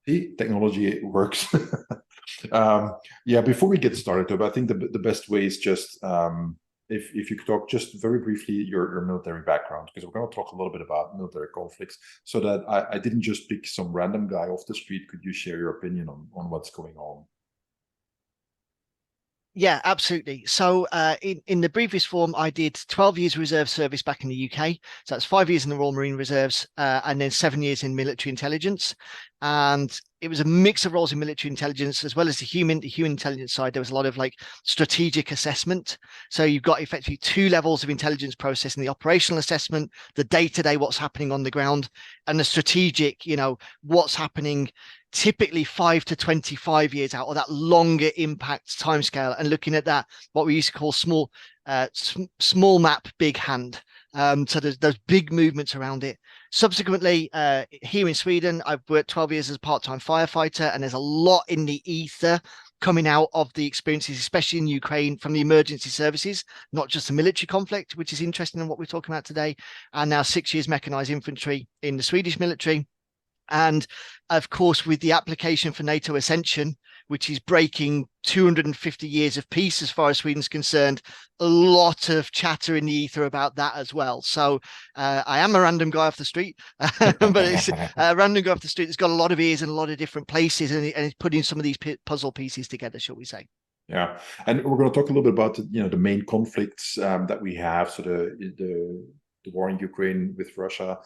See, technology works. Yeah, before we get started, Toby, I think the best way is just if you could talk just very briefly your military background, because we're going to talk a little bit about military conflicts, so that I didn't just pick some random guy off the street. Could you share your opinion on what's going on? Yeah, absolutely. So in the briefest form, I did 12 years reserve service back in the UK. So that's 5 years in the Royal Marine Reserves and then 7 years in military intelligence. And it was a mix of roles in military intelligence as well as the human intelligence side. There was a lot of like strategic assessment. So you've got effectively two levels of intelligence processing: the operational assessment, the day-to-day, what's happening on the ground, and the strategic, what's happening typically 5 to 25 years out, or that longer impact timescale, and looking at that, what we used to call small map, big hand. So there's those big movements around it. Subsequently, here in Sweden, I've worked 12 years as a part-time firefighter, and there's a lot in the ether coming out of the experiences, especially in Ukraine, from the emergency services, not just the military conflict, which is interesting in what we're talking about today, and now 6 years mechanized infantry in the Swedish military. And of course, with the application for NATO accession, which is breaking 250 years of peace as far as Sweden's concerned, a lot of chatter in the ether about that as well. So I am a random guy off the street, but it's a random guy off the street that's got a lot of ears in a lot of different places, and it's putting some of these puzzle pieces together, shall we say. Yeah, and we're going to talk a little bit about the main conflicts that we have. So the war in Ukraine with Russia.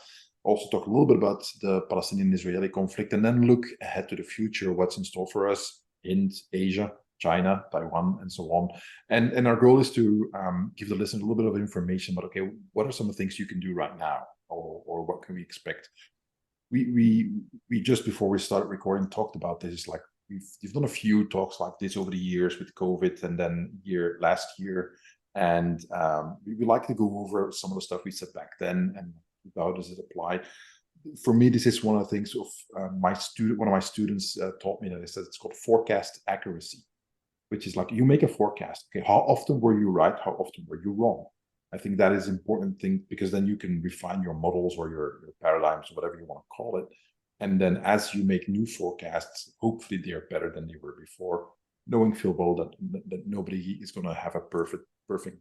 Also talk a little bit about the Palestinian-Israeli conflict, and then look ahead to the future, what's in store for us in Asia, China, Taiwan, and so on. And our goal is to give the listener a little bit of information about, okay, what are some of the things you can do right now, or what can we expect? We just before we started recording talked about this, like we've done a few talks like this over the years with COVID, and then last year, and we would like to go over some of the stuff we said back then and how does it apply. For me, this is one of the things of one of my students taught me, that it says it's called forecast accuracy, which is like you make a forecast. Okay, how often were you right? How often were you wrong? I think that is an important thing, because then you can refine your models or your paradigms, or whatever you want to call it. And then as you make new forecasts, hopefully they are better than they were before, knowing full well that nobody is going to have a perfect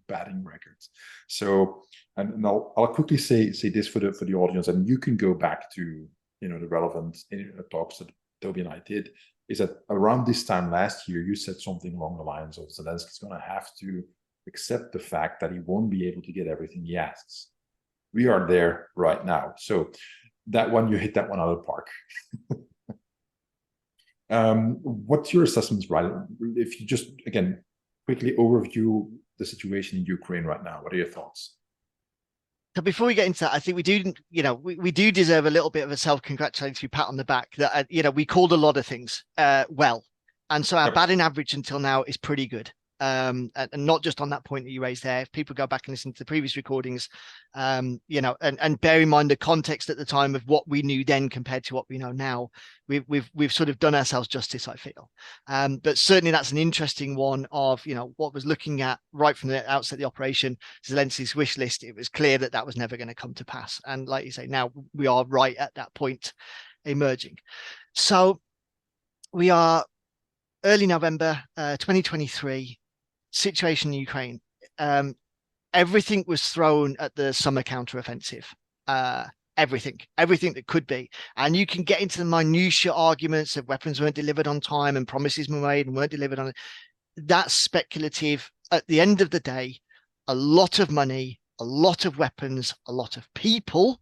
batting record. So, and I'll quickly say this for the audience, and you can go back to the relevant talks that Toby and I did. Is that around this time last year, you said something along the lines of Zelensky's going to have to accept the fact that he won't be able to get everything he asks. We are there right now. So that one, you hit that one out of the park. What's your assessments, right? If you just, again, quickly overview the situation in Ukraine right now, what are your thoughts? So before we get into that, I think we do deserve a little bit of a self-congratulatory pat on the back that, we called a lot of things well. And so our Yep. batting average until now is pretty good. And not just on that point that you raised there. If people go back and listen to the previous recordings, and bear in mind the context at the time of what we knew then compared to what we know now, we've sort of done ourselves justice, I feel. But certainly that's an interesting one of what was looking at right from the outset of the operation, Zelensky's wish list. It was clear that that was never going to come to pass, and like you say, now we are right at that point emerging. So we are early November 2023. Situation in Ukraine. Everything was thrown at the summer counteroffensive. Everything that could be. And you can get into the minutiae arguments of weapons weren't delivered on time and promises were made and weren't delivered on it. That's speculative. At the end of the day, a lot of money, a lot of weapons, a lot of people,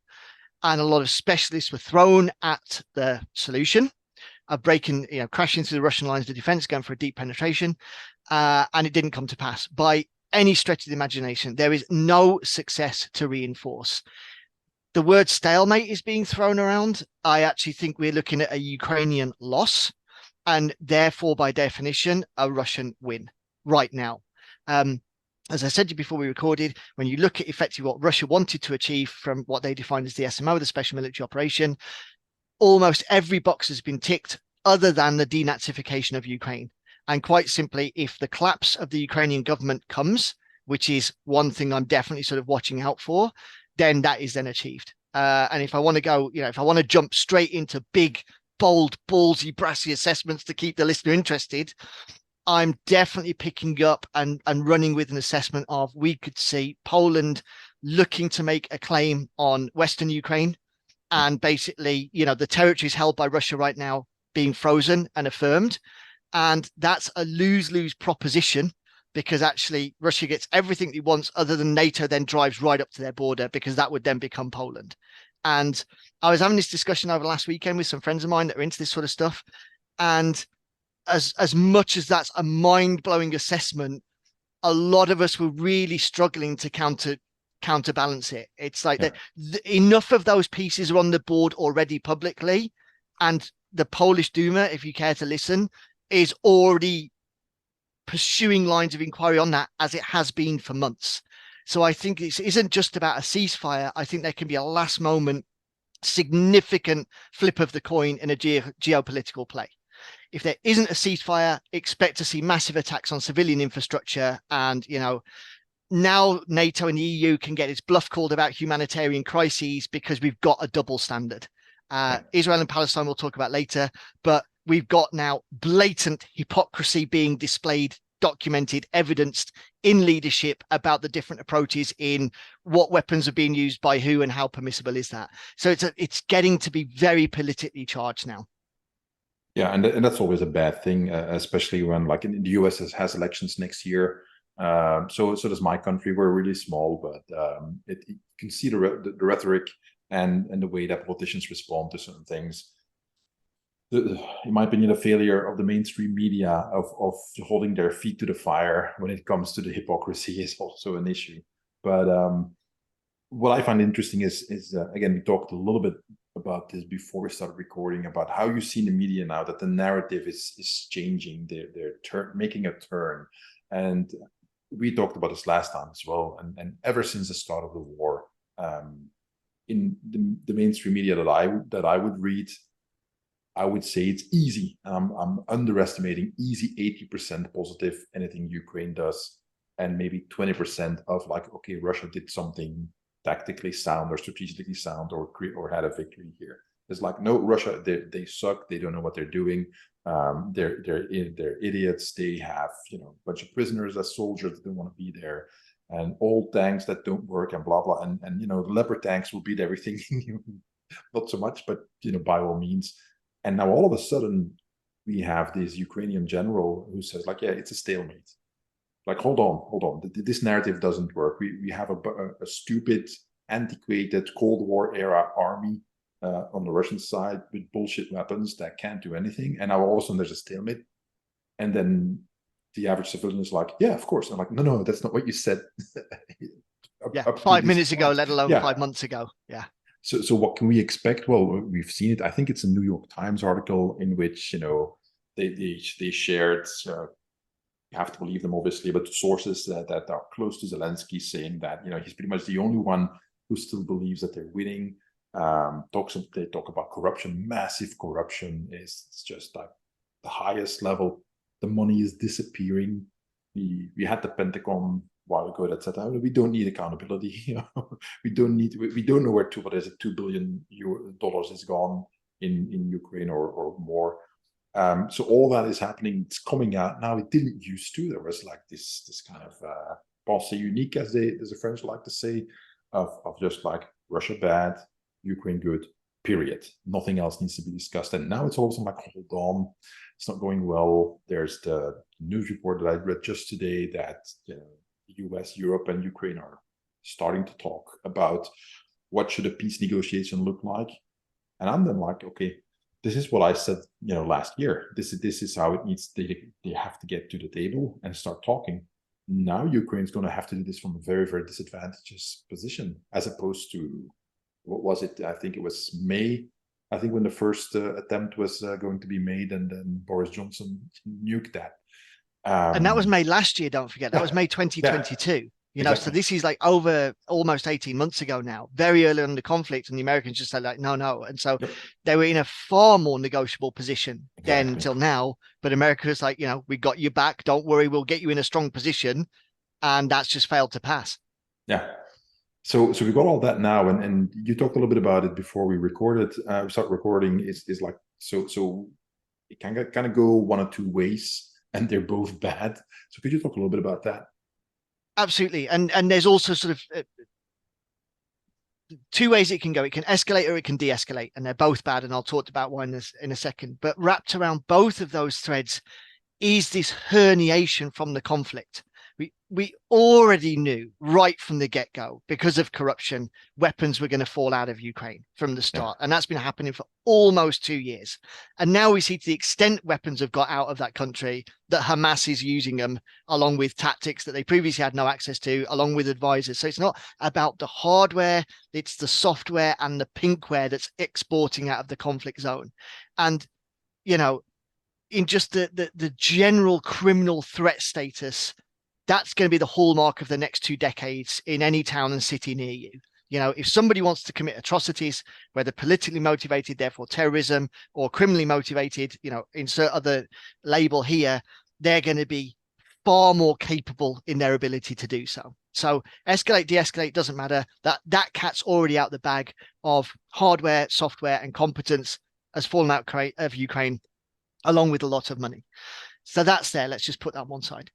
and a lot of specialists were thrown at the solution of crashing through the Russian lines of defense, going for a deep penetration. And it didn't come to pass by any stretch of the imagination. There is no success to reinforce. The word stalemate is being thrown around. I actually think we're looking at a Ukrainian loss, and therefore, by definition, a Russian win right now. As I said to you before we recorded, when you look at effectively what Russia wanted to achieve from what they defined as the SMO, the Special Military Operation, almost every box has been ticked other than the denazification of Ukraine. And quite simply, if the collapse of the Ukrainian government comes, which is one thing I'm definitely sort of watching out for, then that is then achieved. And if I want to go, if I want to jump straight into big bold, ballsy, brassy assessments to keep the listener interested, I'm definitely picking up and running with an assessment of we could see Poland looking to make a claim on Western Ukraine, and basically, the territories held by Russia right now being frozen and affirmed. And that's a lose-lose proposition, because actually Russia gets everything it wants other than NATO then drives right up to their border, because that would then become Poland. And I was having this discussion over last weekend with some friends of mine that are into this sort of stuff. And as much as that's a mind-blowing assessment, a lot of us were really struggling to counterbalance it. It's like that enough of those pieces are on the board already publicly, and the Polish Duma, if you care to listen, is already pursuing lines of inquiry on that, as it has been for months. So I think this isn't just about a ceasefire. I think there can be a last moment significant flip of the coin in a geopolitical play. If there isn't a ceasefire, expect to see massive attacks on civilian infrastructure. And, now NATO and the EU can get its bluff called about humanitarian crises because we've got a double standard. Israel and Palestine we'll talk about later, but we've got now blatant hypocrisy being displayed, documented, evidenced in leadership about the different approaches in what weapons are being used by who and how permissible is that. So it's getting to be very politically charged now. Yeah, and that's always a bad thing, especially when, like, in the US has elections next year. So does my country. We're really small, but you can see the rhetoric and the way that politicians respond to certain things. In my opinion, the failure of the mainstream media of holding their feet to the fire when it comes to the hypocrisy is also an issue. But what I find interesting is again, we talked a little bit about this before we started recording, about how you see in the media now that the narrative is changing. They're making a turn, and we talked about this last time as well. And ever since the start of the war, in the mainstream media that I would read, I would say it's easy. I'm underestimating easy 80% positive anything Ukraine does, and maybe 20% of like, okay, Russia did something tactically sound or strategically sound or had a victory here. It's like, no, Russia, they suck. They don't know what they're doing. They're idiots. They have a bunch of prisoners as soldiers that don't want to be there, and old tanks that don't work, and blah blah. And the Leopard tanks will beat everything. Not so much, but by all means. And now all of a sudden we have this Ukrainian general who says, like, yeah, it's a stalemate. Like, hold on. This narrative doesn't work. We have a stupid, antiquated Cold War era army on the Russian side with bullshit weapons that can't do anything. And now all of a sudden there's a stalemate. And then the average civilian is like, yeah, of course. I'm like, no, that's not what you said. Yeah, 5 minutes ago, let alone 5 months ago. Yeah. So what can we expect? Well, we've seen it. I think it's a New York Times article in which they shared. You have to believe them, obviously, but sources that are close to Zelensky saying that he's pretty much the only one who still believes that they're winning. They talk about corruption, massive corruption. It's just like the highest level. The money is disappearing. We had the Pentagon a while ago that said, we don't need accountability. We don't know where $2 billion is gone in Ukraine or more. So all that is happening. It's coming out now. It didn't used to. There was like this kind of pensée unique, as the French like to say, of just like Russia bad, Ukraine good, period. Nothing else needs to be discussed. And now it's all of a sudden like, hold on, it's not going well. There's the news report that I read just today that the US, Europe, and Ukraine are starting to talk about what should a peace negotiation look like. And I'm then like, okay, this is what I said, last year. This is how it needs. They have to get to the table and start talking. Now Ukraine's going to have to do this from a very, very disadvantageous position, as opposed to, what was it? I think it was May. I think when the first attempt was going to be made, and then Boris Johnson nuked that. And that was May last year. Don't forget, that was May 2022. Exactly. So this is like over almost 18 months ago now, very early on in the conflict, and the Americans just said like, no. And so they were in a far more negotiable position then until now. But America was like, we got you back. Don't worry, we'll get you in a strong position. And that's just failed to pass. Yeah. So we got all that now, and you talked a little bit about it before we recorded. Start recording is like so it can kind of go one or two ways, and they're both bad. So could you talk a little bit about that? Absolutely, and there's also sort of two ways it can go. It can escalate or it can de-escalate, and they're both bad. And I'll talk about one in a second. But wrapped around both of those threads is this herniation from the conflict. We already knew right from the get-go, because of corruption, weapons were going to fall out of Ukraine from the Yeah, start. And that's been happening for almost 2 years. And now we see, to the extent weapons have got out of that country, that Hamas is using them along with tactics that they previously had no access to, along with advisors. So it's not about the hardware, it's the software and the pinkware that's exporting out of the conflict zone. And, you know, in just the general criminal threat status, that's going to be the hallmark of the next 2 decades in any town and city near you. You know, if somebody wants to commit atrocities, whether politically motivated, therefore terrorism, or criminally motivated, you know, insert other label here, they're going to be far more capable in their ability to do so. So escalate, de-escalate, doesn't matter. That cat's already out the bag of hardware, software, and competence has fallen out of Ukraine, along with a lot of money. So that's there. Let's just put that on one side.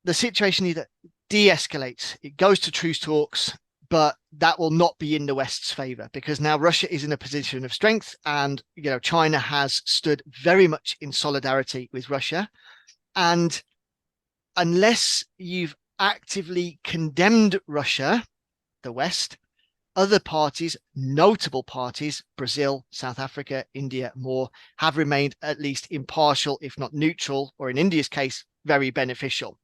The situation either de-escalates, it goes to truce talks, but that will not be in the West's favor, because now Russia is in a position of strength, and China has stood very much in solidarity with Russia. And unless you've actively condemned Russia, the West, other parties, notable parties, Brazil, South Africa, India, more, have remained at least impartial, if not neutral, or in India's case, very beneficial.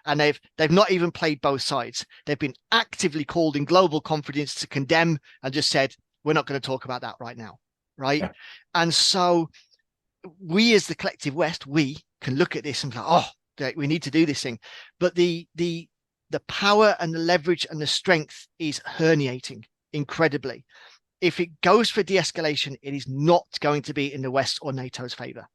And they've not even played both sides. They've been actively called in global confidence to condemn, and just said, we're not going to talk about that right now, right? yeah, And so we, as the collective West, we can look at this and go, oh, we need to do this thing. But the power and the leverage and the strength is herniating incredibly. If it goes for de-escalation, it is not going to be in the West or NATO's favor.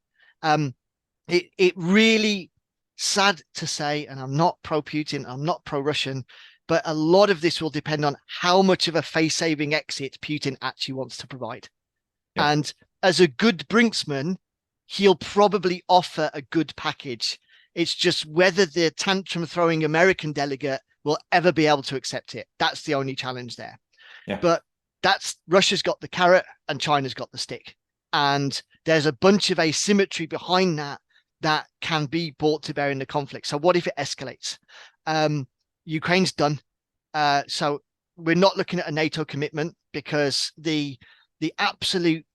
It really, sad to say, and I'm not pro-Putin, I'm not pro-Russian, but a lot of this will depend on how much of a face-saving exit Putin actually wants to provide. yeah, And as a good brinksman, he'll probably offer a good package. It's just whether the tantrum throwing American delegate will ever be able to accept it. That's the only challenge there. yeah. But Russia's got the carrot and China's got the stick. And there's a bunch of asymmetry behind that can be brought to bear in the conflict. So what if it escalates? Ukraine's done. So we're not looking at a NATO commitment, because the absolute,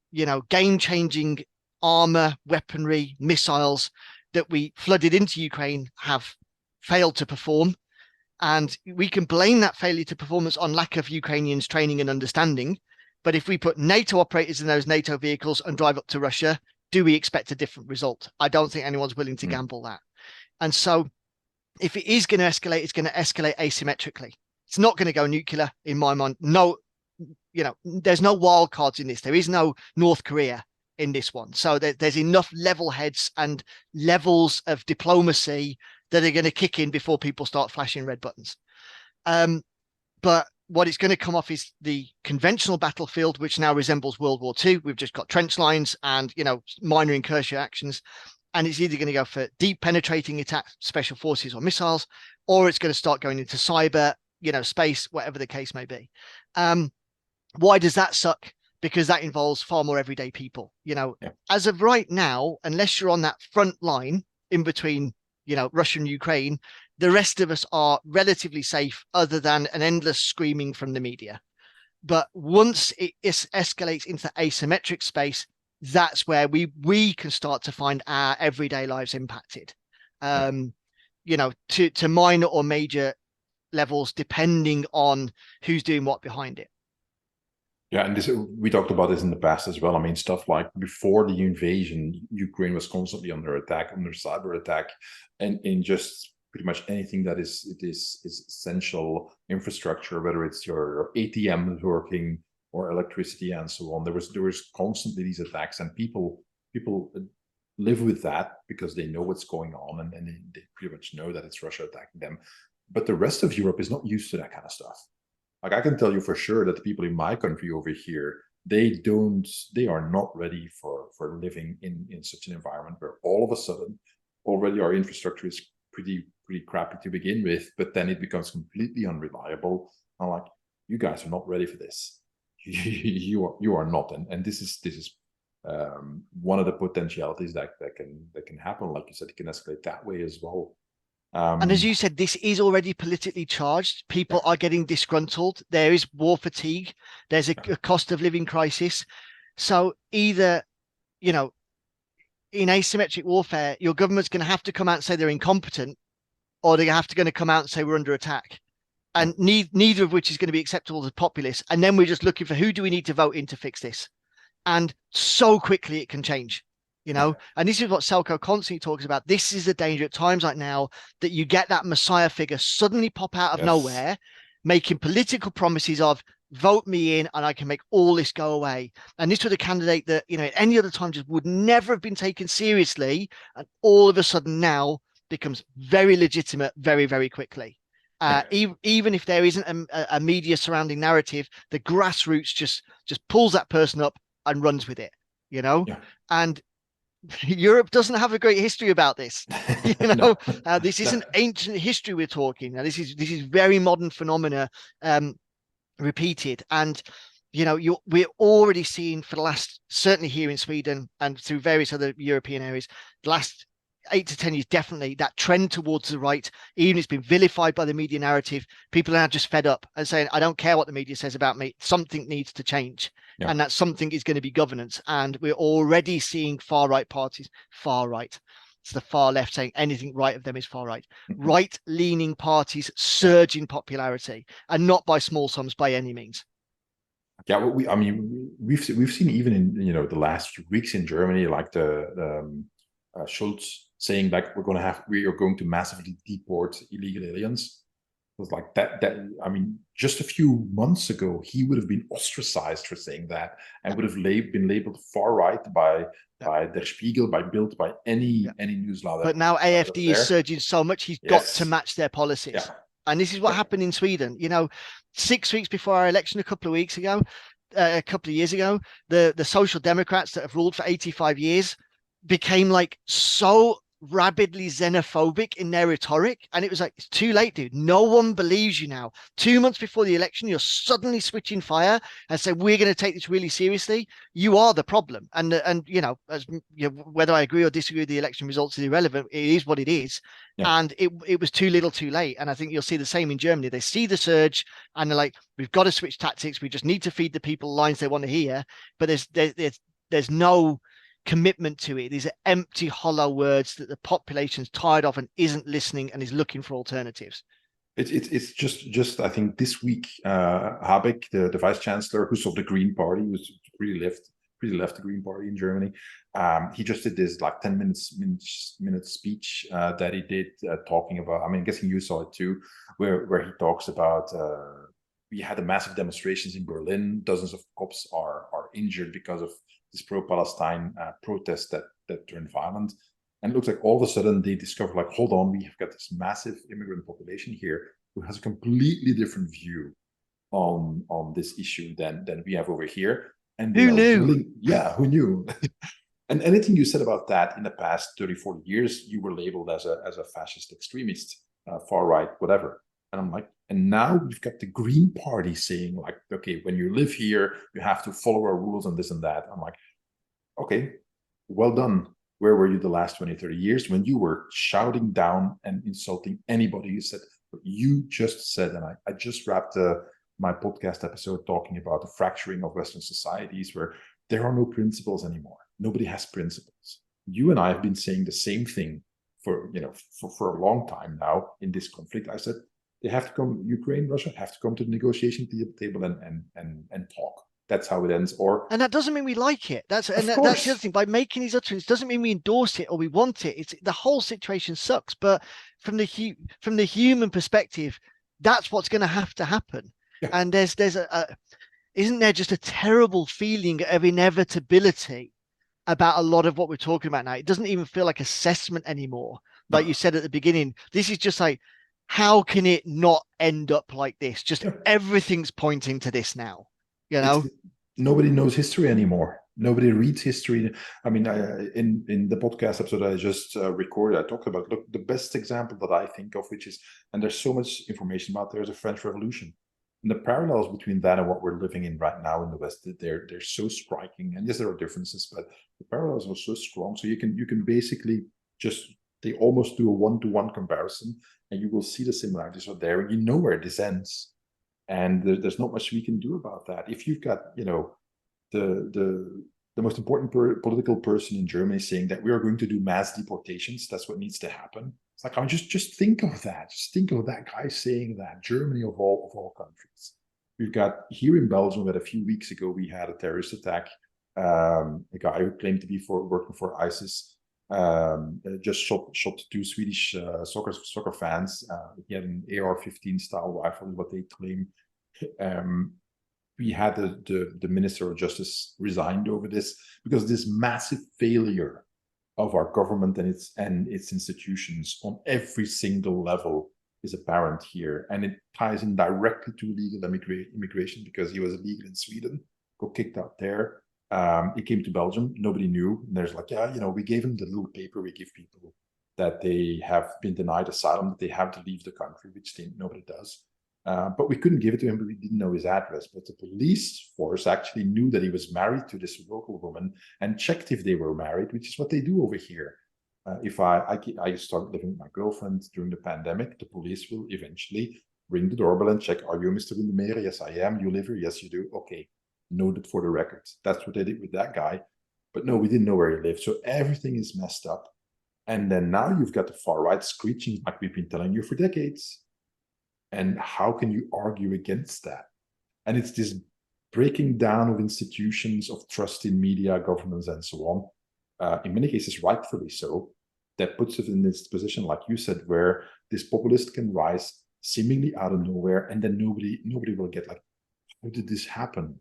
game-changing armor, weaponry, missiles that we flooded into Ukraine have failed to perform. And we can blame that failure to performance on lack of Ukrainians training and understanding. But if we put NATO operators in those NATO vehicles and drive up to Russia, do we expect a different result? I don't think anyone's willing to gamble that. And so if it is going to escalate, it's going to escalate asymmetrically. It's not going to go nuclear, in my mind. No, there's no wild cards in this. There is no North Korea in this one. So there's enough level heads and levels of diplomacy that are going to kick in before people start flashing red buttons. But what it's going to come off is the conventional battlefield, which now resembles World War II. We've just got trench lines and, minor incursion actions. And it's either going to go for deep penetrating attacks, special forces or missiles, or it's going to start going into cyber, space, whatever the case may be. Why does that suck? Because that involves far more everyday people. As of right now, unless you're on that front line in between, Russia and Ukraine, the rest of us are relatively safe, other than an endless screaming from the media. But once it escalates into asymmetric space, that's where we can start to find our everyday lives impacted, to minor or major levels, depending on who's doing what behind it. Yeah, and we talked about this in the past as well. I mean, stuff like before the invasion, Ukraine was constantly under attack, under cyber attack, and in just pretty much anything that is essential infrastructure, whether it's your ATM working or electricity and so on. There was constantly these attacks, and people live with that because they know what's going on, and they pretty much know that it's Russia attacking them. but the rest of Europe is not used to that kind of stuff. Like I can tell you for sure that the people in my country over here, they are not ready for living in such an environment where all of a sudden already our infrastructure is pretty crappy to begin with, but then it becomes completely unreliable. I'm like, you guys are not ready for this. You are not, and this is one of the potentialities that can happen. Like you said, it can escalate that way as well. And as you said, this is already politically charged. People are getting disgruntled. There is war fatigue. There's a cost of living crisis. So either, you know, in asymmetric warfare, your government's going to have to come out and say they're incompetent, or they're going to come out and say we're under attack. And neither of which is going to be acceptable to the populace. And then we're just looking for who do we need to vote in to fix this? And so quickly it can change. And this is what Selko constantly talks about. This is the danger at times like now, that you get that messiah figure suddenly pop out of nowhere, making political promises of vote me in and I can make all this go away. And this was a candidate that, at any other time just would never have been taken seriously. And all of a sudden now becomes very legitimate very, very quickly. Even if there isn't a media surrounding narrative, the grassroots just pulls that person up and runs with it, and Europe doesn't have a great history about this. This isn't ancient history we're talking. Now, this is very modern phenomena repeated. And we're already seeing for the last, certainly here in Sweden and through various other European areas, the last 8 to 10 years, definitely that trend towards the right, even it's been vilified by the media narrative. People are now just fed up and saying, I don't care what the media says about me. Something needs to change. And that something is going to be governance. And we're already seeing far right parties, far right. It's the far left saying anything right of them is far right. Right-leaning parties surge in popularity, and not by small sums by any means. Yeah, we've seen even in the last few weeks in Germany, like the Schulz saying like we are going to massively deport illegal aliens. It was like that just a few months ago he would have been ostracized for saying that, and would have been labeled far right by Der Spiegel, by Bild, by any newsletter. But now AfD is surging so much, he's got to match their policies. And this is what happened in Sweden. 6 weeks before our election, a couple of years ago, the Social Democrats that have ruled for 85 years became like so rabidly xenophobic in their rhetoric, and it was like, it's too late, dude. No one believes you now. 2 months before the election, you're suddenly switching fire and say we're going to take this really seriously. You are the problem. And whether I agree or disagree with the election results is irrelevant. It is what it is. And it was too little too late. And I think you'll see the same in Germany. They see the surge and they're like, we've got to switch tactics. We just need to feed the people lines they want to hear. But there's no commitment to it. These are empty, hollow words that the population's tired of and isn't listening and is looking for alternatives. It's just I think this week Habeck, the vice chancellor, who's of the Green Party, who's pretty left the Green Party in Germany, he just did this like 10 minute speech that he did talking about, I'm guessing you saw it too, where he talks about we had a massive demonstrations in Berlin, dozens of cops are injured because of this pro-Palestine protest that turned violent. And it looks like all of a sudden they discover, like, hold on, we have got this massive immigrant population here who has a completely different view on this issue than we have over here. And who knew? Who knew? And anything you said about that in the past 30, 40 years, you were labeled as a fascist extremist, far right, whatever. And I'm like, and now we've got the Green Party saying like, okay, when you live here, you have to follow our rules and this and that. I'm like, okay, well done. Where were you the last 20, 30 years when you were shouting down and insulting anybody who said what you just said? And I just wrapped my podcast episode talking about the fracturing of Western societies where there are no principles anymore. Nobody has principles. You and I have been saying the same thing for a long time now in this conflict. I said, they have to come, Ukraine, Russia have to come to the negotiation table and talk. That's how it ends. And that doesn't mean we like it. That's the other thing. By making these utterances doesn't mean we endorse it or we want it. It's the whole situation sucks. But from the human perspective, that's what's going to have to happen. Yeah. And there's isn't there just a terrible feeling of inevitability about a lot of what we're talking about now? It doesn't even feel like assessment anymore. Like you said at the beginning, this is just like, how can it not end up like this? Just Yeah. everything's pointing to this now, you It's know? nobody knows history anymore. Nobody reads history. I mean, in the podcast episode I just recorded, I talked about, look, the best example that I think of, which is, and there's so much information about, there's a French Revolution. And the parallels between that and what we're living in right now in the West, they're so striking. And yes, there are differences, but the parallels are so strong. So you can basically just, they almost do a one-to-one comparison, and you will see the similarities are there, and you know where this ends. And there's not much we can do about that. If you've got, the most important political person in Germany saying that we are going to do mass deportations, that's what needs to happen. It's like, I mean, just think of that. Just think of that guy saying that. Germany of all countries. We've got here in Belgium that a few weeks ago we had a terrorist attack. A guy who claimed to be working for ISIS just shot two Swedish soccer fans. He had an AR-15 style rifle, what they claim. We had the Minister of Justice resigned over this, because this massive failure of our government and its institutions on every single level is apparent here, and it ties in directly to legal immigration, because he was illegal in Sweden, got kicked out there. He came to Belgium, nobody knew. And there's like, yeah, we gave him the little paper we give people that they have been denied asylum, that they have to leave the country, which nobody does. But we couldn't give it to him, but we didn't know his address. But the police force actually knew that he was married to this local woman and checked if they were married, which is what they do over here. If I started living with my girlfriend during the pandemic, the police will eventually ring the doorbell and check, are you Mr. Demeere? Yes, I am. You live here? Yes, you do. Okay, noted for the record. That's what they did with that guy. But no, we didn't know where he lived. So everything is messed up. And then now you've got the far right screeching, like we've been telling you for decades. And how can you argue against that? And it's this breaking down of institutions, of trust in media, governance, and so on. In many cases, rightfully so, that puts it in this position, like you said, where this populist can rise seemingly out of nowhere, and then nobody will get like, how did this happen?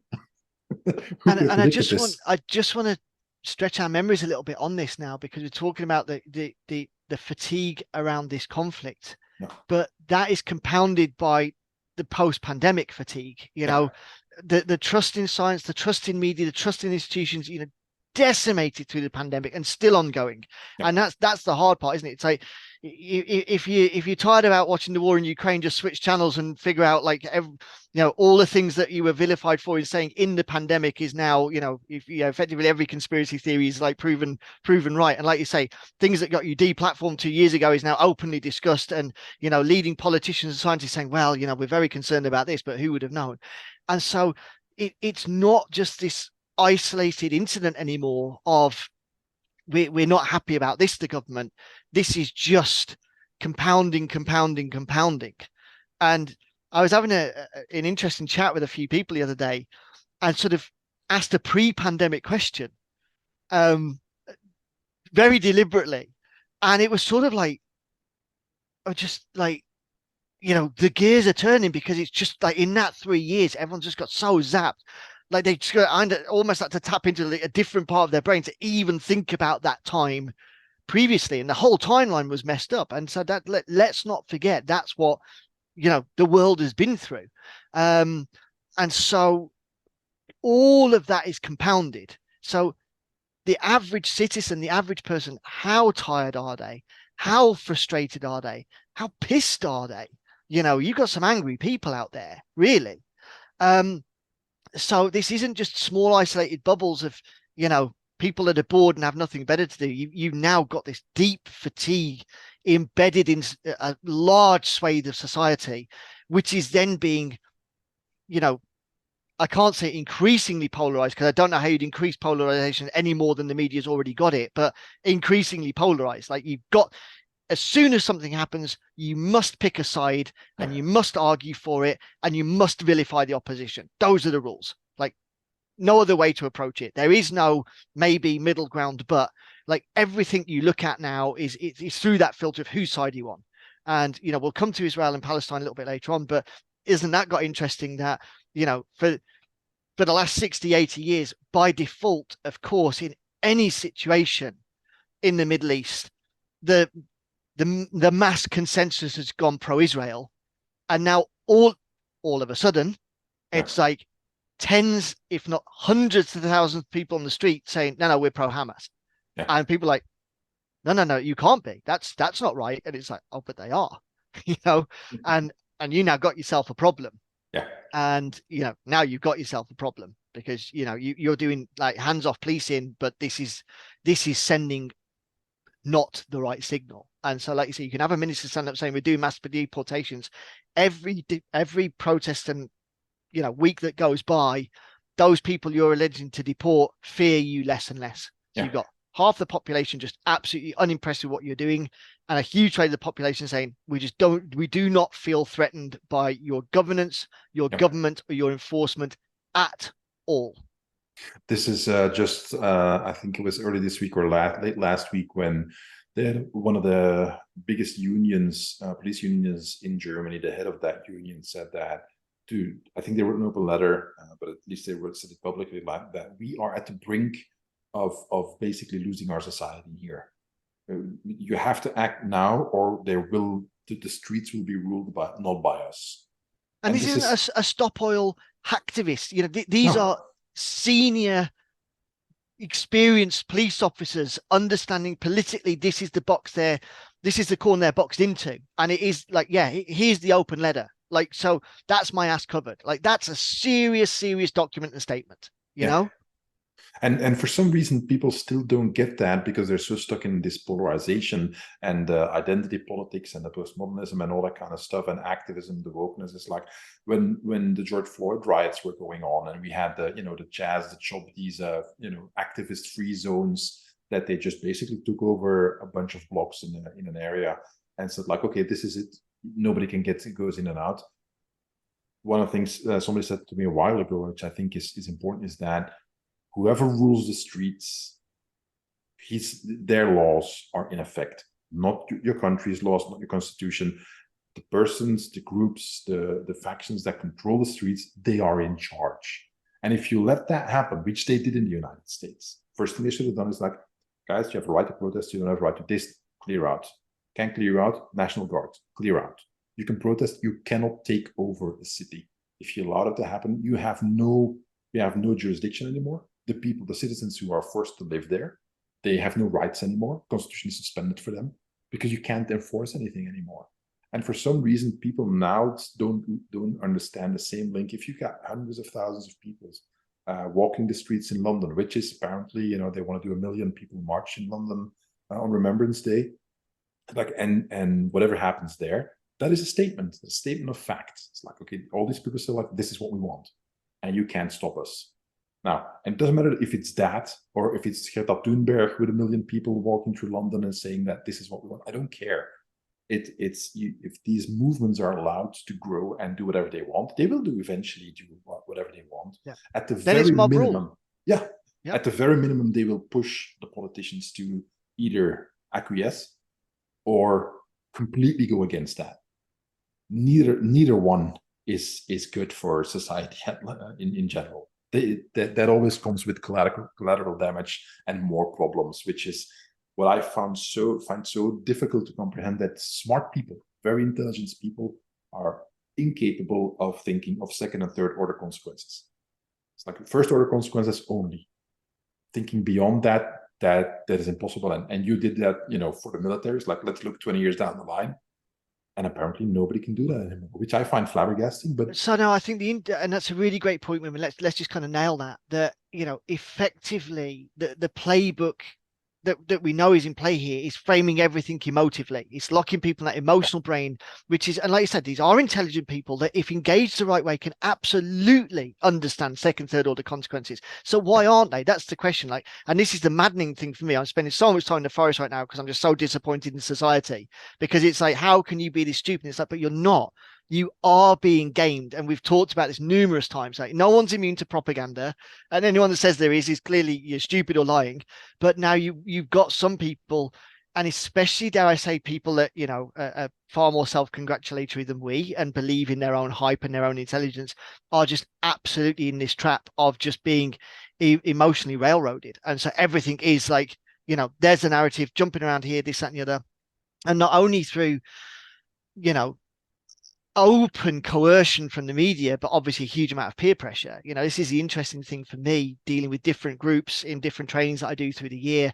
And I just want to stretch our memories a little bit on this now, because we're talking about the fatigue around this conflict. Yeah. But that is compounded by the post-pandemic fatigue. The trust in science, the trust in media, the trust in institutions, decimated through the pandemic and still ongoing. Yeah. And that's the hard part, isn't it? It's like, if you're tired about watching the war in Ukraine, just switch channels and figure out all the things that you were vilified for in saying in the pandemic is now, effectively every conspiracy theory is like proven right. And like you say, things that got you deplatformed 2 years ago is now openly discussed, and leading politicians and scientists saying, well, we're very concerned about this, but who would have known? And so it's not just this isolated incident anymore of we're not happy about this, the government. This is just compounding. And I was having an interesting chat with a few people the other day, and sort of asked a pre-pandemic question, very deliberately. And it was sort of like, just like, the gears are turning, because it's just like in that 3 years, everyone's just got so zapped. Like they just almost had to tap into a different part of their brain to even think about that time previously. And the whole timeline was messed up. And so let's not forget, that's what, the world has been through. And so all of that is compounded. So the average citizen, the average person, how tired are they? How frustrated are they? How pissed are they? You've got some angry people out there, really. So this isn't just small isolated bubbles of, people that are bored and have nothing better to do. You've now got this deep fatigue embedded in a large swathe of society, which is then being, I can't say increasingly polarized, because I don't know how you'd increase polarization any more than the media's already got it, but increasingly polarized. Like you've got, as soon as something happens, you must pick a side and you must argue for it, and you must vilify the opposition. Those are the rules. Like no other way to approach it. There is no maybe middle ground, but like everything you look at now is through that filter of whose side you on. And, we'll come to Israel and Palestine a little bit later on, but isn't that got interesting that, for the last 60, 80 years, by default, of course, in any situation in the Middle East, the the mass consensus has gone pro-Israel, and now all of a sudden Yeah. it's like tens, if not hundreds of thousands of people on the street saying, no, we're pro-Hamas. Yeah. And people are like, no, you can't be. That's not right. And it's like, oh, but they are, you know, and you now got yourself a problem. Yeah. And now you've got yourself a problem because you're doing like hands-off policing, but this is sending not the right signal. And so, like you say, you can have a minister stand up saying we're doing mass deportations. Every protest and week that goes by, those people you're alleging to deport fear you less and less. So Yeah. you've got half the population just absolutely unimpressed with what you're doing, and a huge rate of the population saying we do not feel threatened by your governance, your government, or your enforcement at all. This is just, I think it was early this week or late last week when one of the biggest unions, police unions in Germany, the head of that union said that, I think they wrote an open letter, but at least they said it publicly, like that we are at the brink of basically losing our society here. You have to act now, or the streets will be ruled not by us. And this isn't a stop oil hacktivist. These are senior, experienced police officers understanding politically this is the corner they're boxed into, and it is like, here's the open letter, like, so that's my ass covered. Like, that's a serious document and statement, you know. And for some reason, people still don't get that because they're so stuck in this polarization and identity politics and the postmodernism and all that kind of stuff, and activism, the wokeness. Is like when the George Floyd riots were going on, and we had the Jazz, the Chop, these activist free zones that they just basically took over a bunch of blocks in an area and said, like, okay, this is it. Nobody can goes in and out. One of the things somebody said to me a while ago, which I think is important, is that whoever rules the streets, their laws are in effect, not your country's laws, not your constitution. The persons, the groups, the factions that control the streets, they are in charge. And if you let that happen, which they did in the United States, first thing they should have done is like, guys, you have a right to protest, you don't have a right to this, clear out. Can't clear out, National Guard, clear out. You can protest, you cannot take over the city. If you allow it to happen, you have no jurisdiction anymore. The people, the citizens who are forced to live there, they have no rights anymore. Constitution is suspended for them because you can't enforce anything anymore. And for some reason, people now don't understand the same link. If you got hundreds of thousands of people walking the streets in London, which is apparently, they want to do 1 million people march in London on Remembrance Day, like, and whatever happens there, that is a statement of fact. It's like, okay, all these people say, like, this is what we want, and you can't stop us. Now, and it doesn't matter if it's that or if it's Greta Thunberg with 1 million people walking through London and saying that this is what we want. I don't care. If these movements are allowed to grow and do whatever they want, they will eventually do whatever they want. Yeah. At the then very it's mob minimum, rule. Yeah. At the very minimum, they will push the politicians to either acquiesce or completely go against that. Neither one is good for society in general. That always comes with collateral damage and more problems, which is what I find so difficult to comprehend, that smart people, very intelligent people, are incapable of thinking of second and third order consequences. It's like first order consequences only. Thinking beyond that is impossible. And you did that, for the military. It's like, let's look 20 years down the line. And apparently nobody can do that anymore, which I find flabbergasting. But so no, I think and that's a really great point, women. Let's just kind of nail that effectively the playbook that we know is in play here is framing everything emotively. It's locking people in that emotional brain, which is, and like I said, these are intelligent people that, if engaged the right way, can absolutely understand second, third order consequences. So why aren't they? That's the question. Like, and this is the maddening thing for me. I'm spending so much time in the forest right now because I'm just so disappointed in society, because it's like, how can you be this stupid? It's like, but you're not. You are being gamed, and we've talked about this numerous times. Like, no one's immune to propaganda, and anyone that says there is clearly you're stupid or lying. But now you've got some people, and especially, dare I say, people that are far more self-congratulatory than we and believe in their own hype and their own intelligence, are just absolutely in this trap of just being emotionally railroaded. And so everything is like, there's a narrative jumping around here, this, that, and the other. And not only through, you know, open coercion from the media, but obviously a huge amount of peer pressure. This is the interesting thing for me, dealing with different groups in different trainings that I do through the year,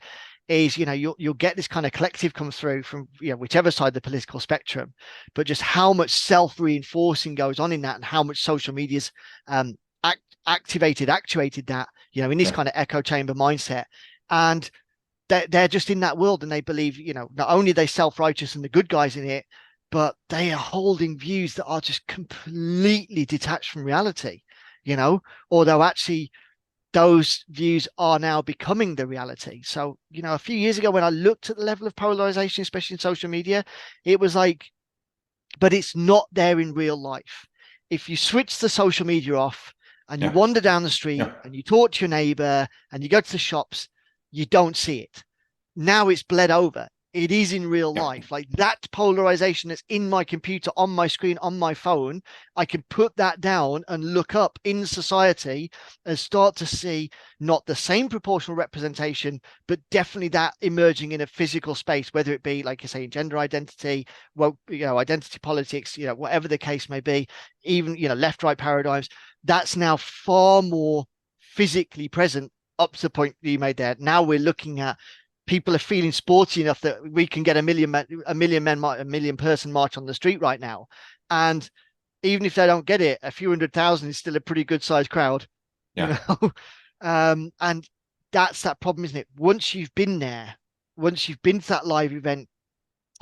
is you'll get this kind of collective come through from whichever side of the political spectrum, but just how much self-reinforcing goes on in that, and how much social media's actuated that, in this kind of echo chamber mindset. And they're just in that world, and they believe, not only are they self-righteous and the good guys in it, but they are holding views that are just completely detached from reality, although actually those views are now becoming the reality. So, a few years ago when I looked at the level of polarization, especially in social media, it was like, but it's not there in real life. If you switch the social media off and you wander down the street and you talk to your neighbor and you go to the shops, you don't see it. Now it's bled over. It is in real life. Like that polarization that's in my computer, on my screen, on my phone, I can put that down and look up in society and start to see not the same proportional representation, but definitely that emerging in a physical space, whether it be, like you say, gender identity, well, identity politics, whatever the case may be, even, left-right paradigms. That's now far more physically present, up to the point that you made there. Now we're looking at people are feeling sporty enough that we can get a million person march on the street right now. And even if they don't get it, a few 100,000 is still a pretty good sized crowd, and that's that problem, isn't it? Once you've been there, once you've been to that live event,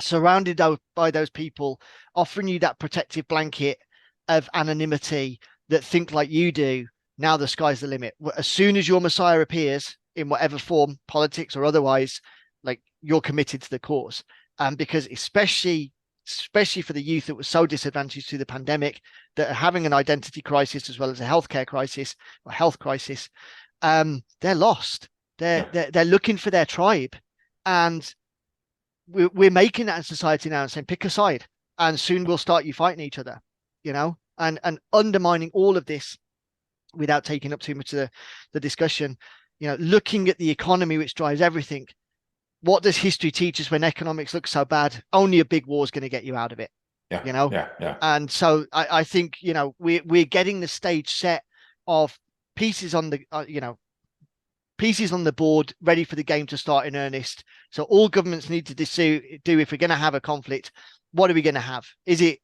surrounded by those people, offering you that protective blanket of anonymity that think like you do, now the sky's the limit. As soon as your Messiah appears, in whatever form, politics or otherwise, like you're committed to the cause. Because especially for the youth that was so disadvantaged through the pandemic, that are having an identity crisis as well as a healthcare crisis or health crisis, they're lost. They're looking for their tribe, and we're making that in society now and saying pick a side, and soon we'll start you fighting each other, and undermining all of this without taking up too much of the discussion. Looking at the economy, which drives everything. What does history teach us when economics looks so bad? Only a big war is going to get you out of it. And so I think we're getting the stage set of pieces on the pieces on the board, ready for the game to start in earnest. So all governments need to do if we're going to have a conflict, what are we going to have? Is it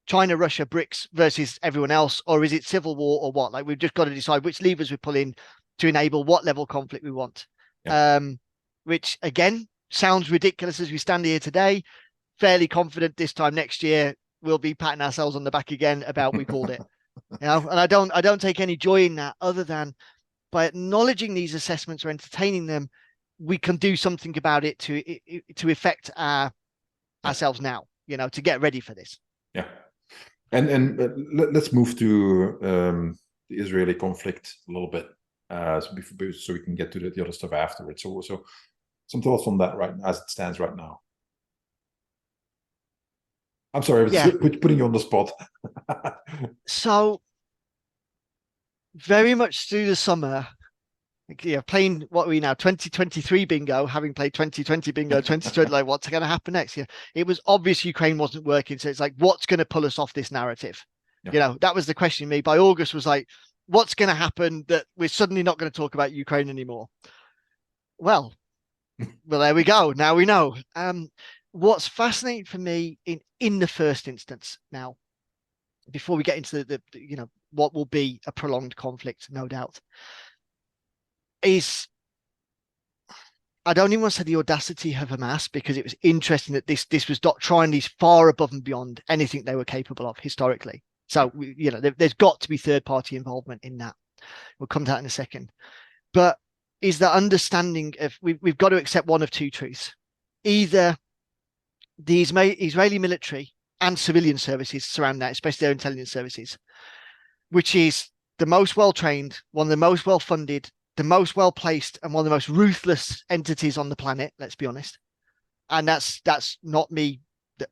China, Russia, BRICS versus everyone else, or is it civil war or what? Like, we've just got to decide which levers we're pulling to enable what level conflict we want. Which again sounds ridiculous as we stand here today. Fairly confident this time next year we'll be patting ourselves on the back again about we called it. And I don't take any joy in that, other than by acknowledging these assessments or entertaining them, we can do something about it to affect ourselves now, to get ready for this. And let's move to the Israeli conflict a little bit, so we can get to the other stuff afterwards. So some thoughts on that right now, as it stands right now. I'm sorry, I was putting you on the spot. So very much through the summer, playing what are we now, 2023 bingo, having played 2020 bingo, 2020, like what's going to happen next? It was obvious Ukraine wasn't working. So it's like, what's going to pull us off this narrative? That was the question to me. By August was like, what's going to happen that we're suddenly not going to talk about Ukraine anymore? Well, there we go. Now we know. What's fascinating for me in the first instance now, before we get into the what will be a prolonged conflict, no doubt, is, I don't even want to say the audacity of Hamas, because it was interesting that this was trying these far above and beyond anything they were capable of historically. So there's got to be third party involvement in that. We'll come to that in a second. But is that understanding of we've got to accept one of two truths: either the Israeli military and civilian services surround that, especially their intelligence services, which is the most well trained, one of the most well funded, the most well placed, and one of the most ruthless entities on the planet, let's be honest. And that's not me,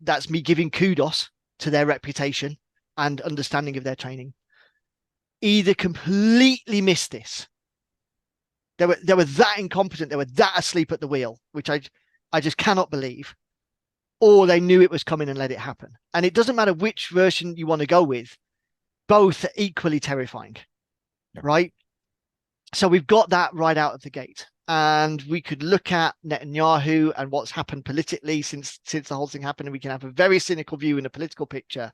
that's me giving kudos to their reputation and understanding of their training. Either completely missed this. They were that incompetent, they were that asleep at the wheel, which I just cannot believe, or they knew it was coming and let it happen. And it doesn't matter which version you want to go with, both are equally terrifying, right? So we've got that right out of the gate. And we could look at Netanyahu and what's happened politically since the whole thing happened, and we can have a very cynical view in a political picture.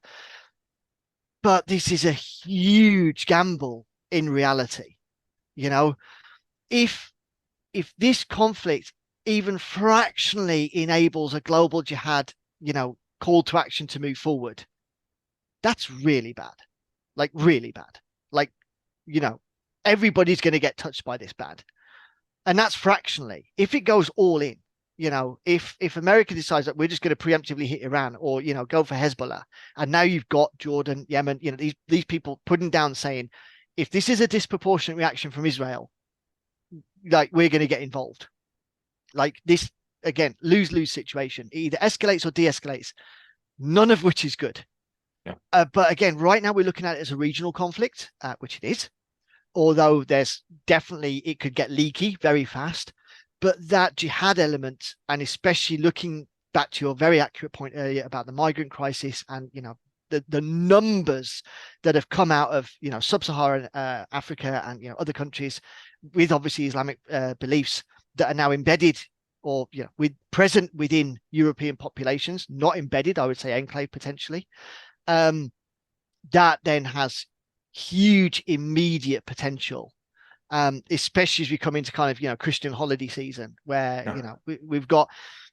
But this is a huge gamble in reality. You know, if this conflict even fractionally enables a global jihad, call to action to move forward, that's really bad. Like really bad. Like, everybody's going to get touched by this bad. And that's fractionally. If it goes all in, if America decides that we're just going to preemptively hit Iran, or, go for Hezbollah, and now you've got Jordan, Yemen, these people putting down saying, if this is a disproportionate reaction from Israel, like, we're going to get involved. Like this, again, lose-lose situation. It either escalates or de-escalates, none of which is good. Yeah. But again, right now we're looking at it as a regional conflict, which it is. Although there's definitely, it could get leaky very fast. But that jihad element, and especially looking back to your very accurate point earlier about the migrant crisis, and the numbers that have come out of sub-Saharan Africa and other countries with obviously Islamic beliefs that are now embedded, or present within European populations, not embedded, I would say enclave potentially. That then has huge immediate potential, especially as we come into kind of Christian holiday season, where we've got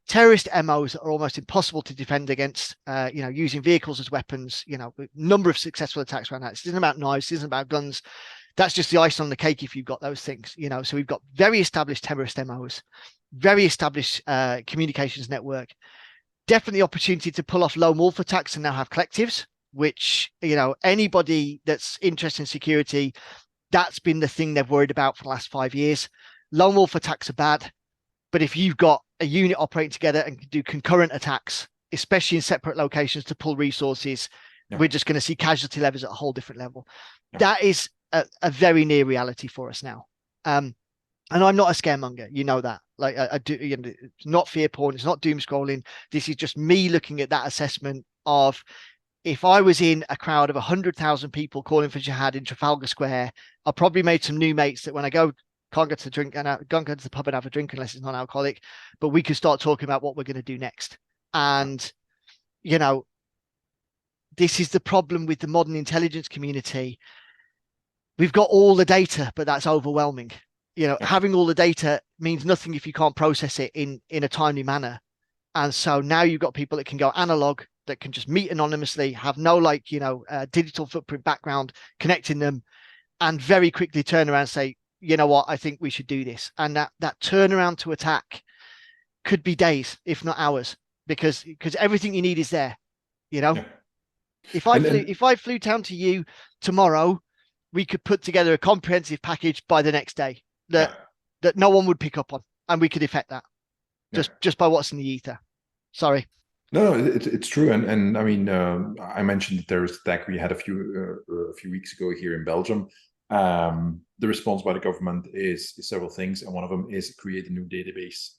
terrorist MOs that are almost impossible to defend against, using vehicles as weapons, number of successful attacks around that. This isn't about knives, this isn't about guns. That's just the icing on the cake if you've got those things, so we've got very established terrorist MOs, very established communications network, definitely opportunity to pull off lone wolf attacks and now have collectives, which anybody that's interested in security, that's been the thing they've worried about for the last 5 years. Lone wolf attacks are bad, but if you've got a unit operating together and can do concurrent attacks, especially in separate locations to pull resources, we're just going to see casualty levels at a whole different level. That is a very near reality for us now. And I'm not a scaremonger, that. Like I do, it's not fear porn, it's not doom scrolling. This is just me looking at that assessment of, if I was in a crowd of 100,000 people calling for jihad in Trafalgar Square, I probably made some new mates that when I can't go to the pub and have a drink unless it's non-alcoholic, but we could start talking about what we're going to do next. And, this is the problem with the modern intelligence community. We've got all the data, but that's overwhelming. Having all the data means nothing if you can't process it in a timely manner. And so now you've got people that can go analog, that can just meet anonymously, have no digital footprint background connecting them, and very quickly turn around and say, you know what, I think we should do this. And that turnaround to attack could be days, if not hours, because everything you need is there. If I flew down to you tomorrow, we could put together a comprehensive package by the next day that no one would pick up on, and we could effect that just by what's in the ether. Sorry. No, it's true, and I mean, I mentioned that terrorist attack we had a few weeks ago here in Belgium. The response by the government is several things, and one of them is create a new database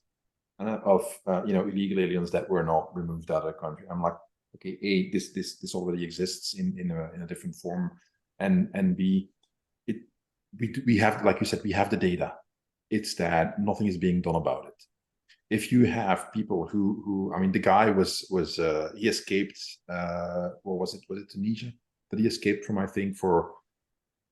of illegal aliens that were not removed out of the country. I'm like, okay, A, this already exists in a different form, and B, we have, like you said, we have the data. It's that nothing is being done about it. If you have people who I mean, the guy was he escaped, what was it Tunisia that he escaped from? I think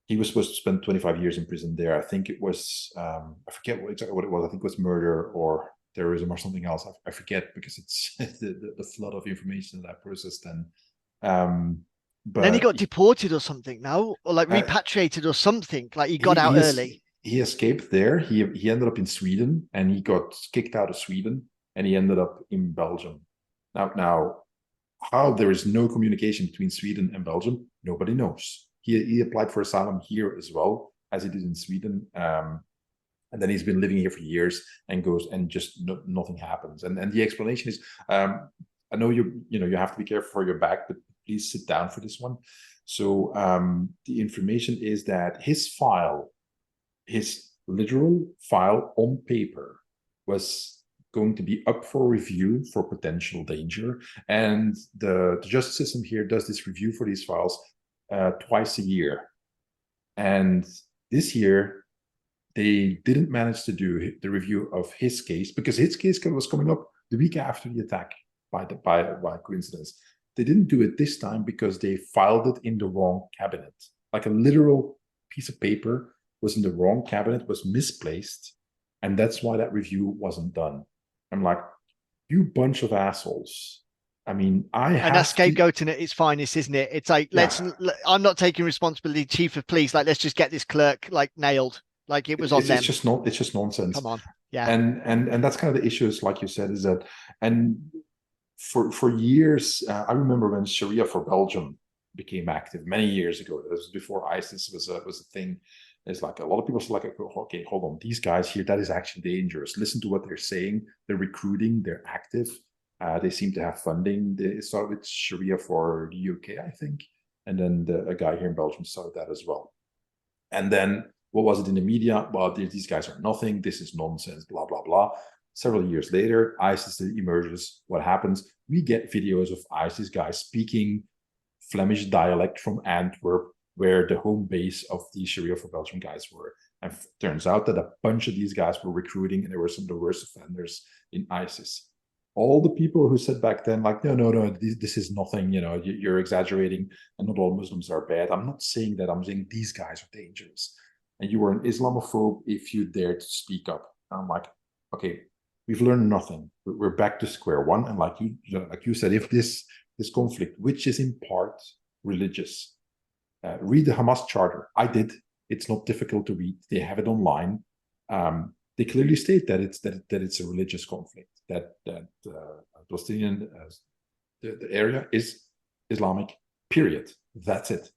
he was supposed to spend 25 years in prison there. I think it was I forget what it was. I think it was murder or terrorism or something else. I forget, because it's the flood of information that I processed then. But then he got deported or something, no? Or like repatriated or something, like he got out early. He escaped there. He ended up in Sweden, and he got kicked out of Sweden, and he ended up in Belgium. Now, how there is no communication between Sweden and Belgium, nobody knows. He applied for asylum here as well, as he did in Sweden, and then he's been living here for years and goes, and just nothing happens. And the explanation is, I know you have to be careful for your back, but please sit down for this one. So the information is that his literal file on paper was going to be up for review for potential danger. And the justice system here does this review for these files twice a year. And this year, they didn't manage to do the review of his case because his case was coming up the week after the attack by coincidence. They didn't do it this time because they filed it in the wrong cabinet. Like a literal piece of paper was in the wrong cabinet, was misplaced, and that's why that review wasn't done. I'm like, you bunch of assholes. I mean, and that scapegoating at its finest, isn't it? It's like, I'm not taking responsibility, chief of police. Like, let's just get this clerk like nailed. Like it was on them. It's just nonsense. Come on. Yeah. And that's kind of the issues, like you said, is that, and for years, I remember when Sharia for Belgium became active many years ago. This was before ISIS was a thing. It's like a lot of people said, like, okay, hold on, these guys here, that is actually dangerous. Listen to what they're saying. They're recruiting. They're active. They seem to have funding. They started with Sharia for the UK, I think, and then a guy here in Belgium started that as well. And then what was it in the media? Well, these guys are nothing. This is nonsense. Blah blah blah. Several years later, ISIS emerges. What happens? We get videos of ISIS guys speaking Flemish dialect from Antwerp, where the home base of the Sharia for Belgium guys were. And turns out that a bunch of these guys were recruiting, and they were some of the worst offenders in ISIS. All the people who said back then, like, no, this is nothing, you're exaggerating, and not all Muslims are bad. I'm not saying that. I'm saying these guys are dangerous. And you were an Islamophobe if you dared to speak up. And I'm like, okay, we've learned nothing. We're back to square one. And like you said, if this conflict, which is in part religious, read the Hamas charter. I did. It's not difficult to read. They have it online. They clearly state that it's a religious conflict. That Palestinian the area is Islamic. Period. That's it.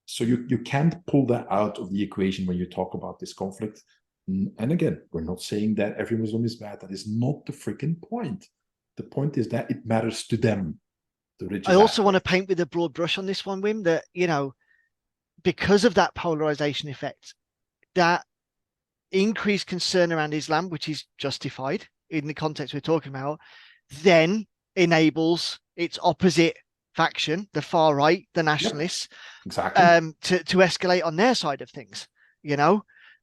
So you can't pull that out of the equation when you talk about this conflict. And again, we're not saying that every Muslim is bad. That is not the freaking point. The point is that it matters to them. I also want to paint with a broad brush on this one, Wim, that, because of that polarization effect, that increased concern around Islam, which is justified in the context we're talking about, then enables its opposite faction, the far right, the nationalists, exactly, to escalate on their side of things,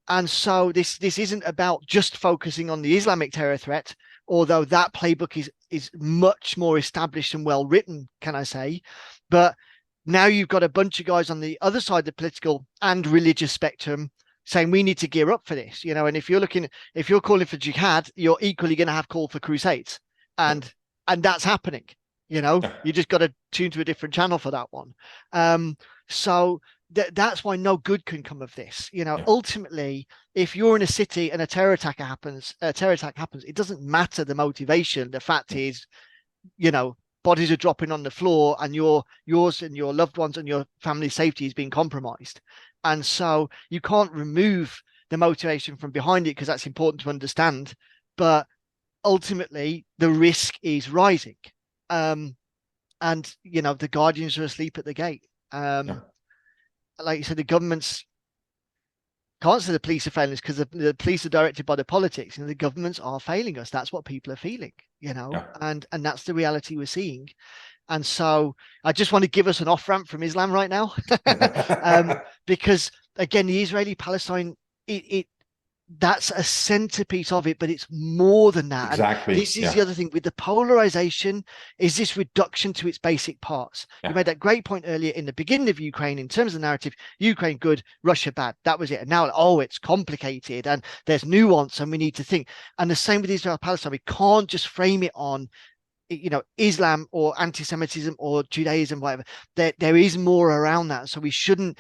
And so this isn't about just focusing on the Islamic terror threat, although that playbook is much more established and well written, can I say? But now you've got a bunch of guys on the other side of the political and religious spectrum saying we need to gear up for this, and if you're calling for jihad, you're equally going to have call for crusades, and that's happening. You just got to tune to a different channel for that one. So that's why no good can come of this. Ultimately, if you're in a city and a terror attack happens, it doesn't matter the motivation. The fact is, bodies are dropping on the floor, and yours and your loved ones and your family's safety is being compromised. And so you can't remove the motivation from behind it, because that's important to understand. But ultimately, the risk is rising. And the guardians are asleep at the gate. Like you said, the governments can't say the police are failing us, because the police are directed by the politics, and the governments are failing us. That's what people are feeling, and that's the reality we're seeing. And so I just want to give us an off ramp from Islam right now, because again, the Israeli-Palestine, that's a centerpiece of it, but it's more than that. Exactly. And this is the other thing with the polarization, is this reduction to its basic parts. You made that great point earlier in the beginning of Ukraine, in terms of the narrative, Ukraine good, Russia bad. That was it. And now, it's complicated and there's nuance and we need to think. And the same with Israel-Palestine. We can't just frame it on, Islam or anti-Semitism or Judaism, whatever. There is more around that. So we shouldn't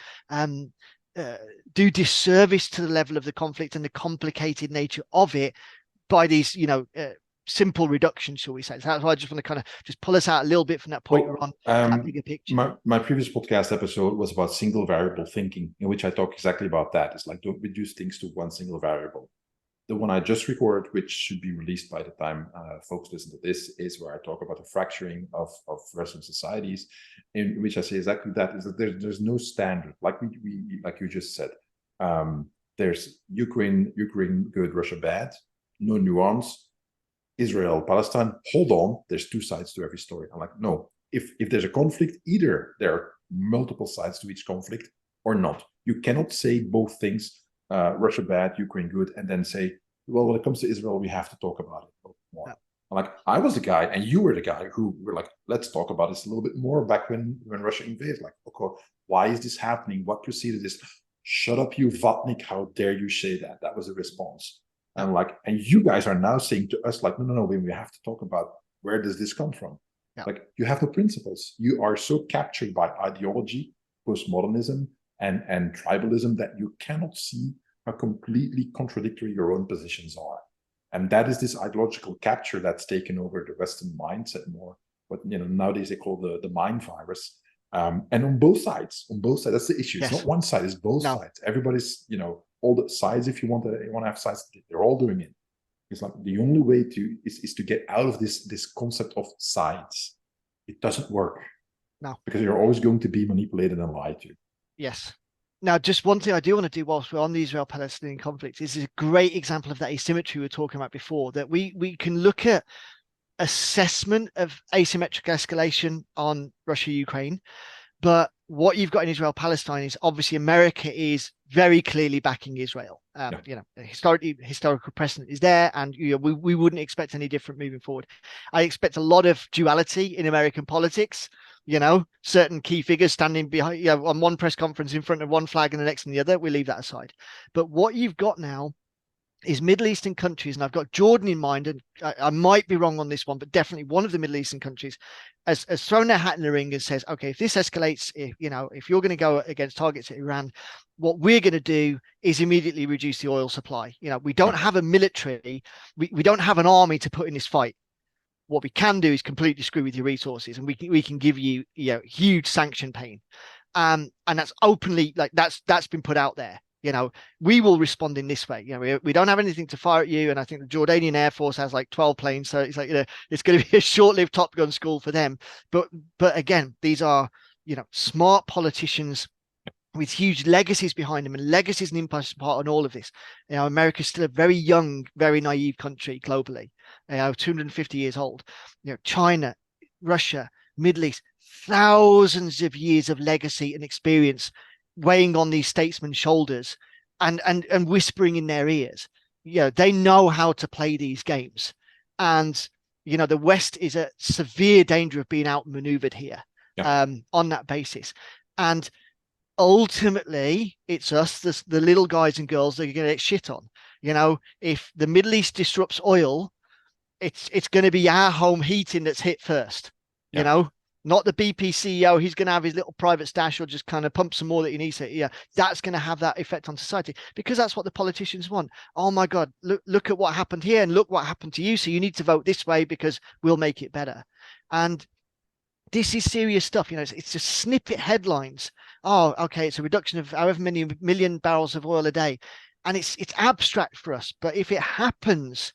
do disservice to the level of the conflict and the complicated nature of it by these, simple reductions, shall we say. So that's why I just want to kind of just pull us out a little bit from that point we're on, that bigger picture. My previous podcast episode was about single variable thinking, in which I talk exactly about that. It's like, don't reduce things to one single variable. The one I just recorded, which should be released by the time folks listen to this, is where I talk about the fracturing of Western societies, in which I say exactly that, is that there's no standard, like like you just said. There's Ukraine good, Russia bad, no nuance. Israel, Palestine, hold on, there's two sides to every story. I'm like, no, if there's a conflict, either there are multiple sides to each conflict or not. You cannot say both things, Russia bad, Ukraine good, and then say, well, when it comes to Israel, we have to talk about it more. Yeah. I'm like, I was the guy, and you were the guy who were like, let's talk about this a little bit more back when Russia invaded. Like, okay, why is this happening? What preceded this? Shut up, you Vatnik! How dare you say that? That was the response. And like, and you guys are now saying to us, like, no, we have to talk about where does this come from? Yeah. Like, you have the principles. You are so captured by ideology, postmodernism, and tribalism that you cannot see how completely contradictory your own positions are. And that is this ideological capture that's taken over the Western mindset more. What nowadays they call the mind virus. And on both sides, that's the issue. It's Yes. not one side; it's both sides. Everybody's, all the sides. If you want to have sides, they're all doing it. It's like the only way is to get out of this concept of sides. It doesn't work. No, because you're always going to be manipulated and lied to. yes. Now, just one thing I do want to do whilst we're on the Israel-Palestinian conflict is a great example of that asymmetry we were talking about before, that we can look at assessment of asymmetric escalation on Russia-Ukraine, but what you've got in Israel-Palestine is obviously America is very clearly backing Israel. Historical precedent is there, and we wouldn't expect any different moving forward. I expect a lot of duality in American politics. Certain key figures standing behind, on one press conference in front of one flag and the next in the other. We leave that aside. But what you've got now is Middle Eastern countries, and I've got Jordan in mind, and I might be wrong on this one, but definitely one of the Middle Eastern countries has thrown their hat in the ring and says, okay, if this escalates, if you're going to go against targets at Iran, what we're going to do is immediately reduce the oil supply. We don't have a military, we don't have an army to put in this fight. What we can do is completely screw with your resources, and we can give you, huge sanction pain. And that's openly, like, that's been put out there. We will respond in this way. We don't have anything to fire at you. And I think the Jordanian Air Force has like 12 planes. So it's like, it's going to be a short-lived Top Gun school for them. But again, these are, smart politicians with huge legacies behind them, and legacies and impact part on all of this. America's still a very young, very naive country globally, 250 years old. China, Russia, Middle East, thousands of years of legacy and experience weighing on these statesmen's shoulders and whispering in their ears. They know how to play these games. And, the West is a severe danger of being outmaneuvered here on that basis. And ultimately, it's us, the little guys and girls that are going to get shit on. If the Middle East disrupts oil, it's going to be our home heating that's hit first. Not the BP CEO. He's going to have his little private stash or just kind of pump some more that he needs. That's going to have that effect on society, because that's what the politicians want. Oh my God, look at what happened here, and look what happened to you. So you need to vote this way because we'll make it better. And this is serious stuff. It's just snippet headlines. Oh, okay, it's a reduction of however many million barrels of oil a day, and it's abstract for us. But if it happens,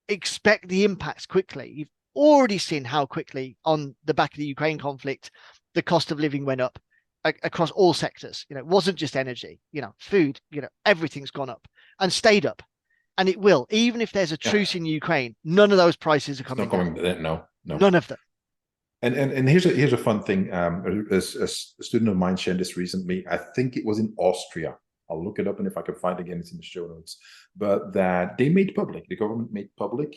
expect the impacts quickly. You've already seen how quickly, on the back of the Ukraine conflict, the cost of living went up across all sectors. It wasn't just energy. Food. Everything's gone up and stayed up, and it will. Even if there's a truce in Ukraine, none of those prices are coming down. No. None of them. And here's a fun thing. A student of mine shared this recently. I think it was in Austria. I'll look it up, and if I can find it again, it's in the show notes. But that they made public, the government made public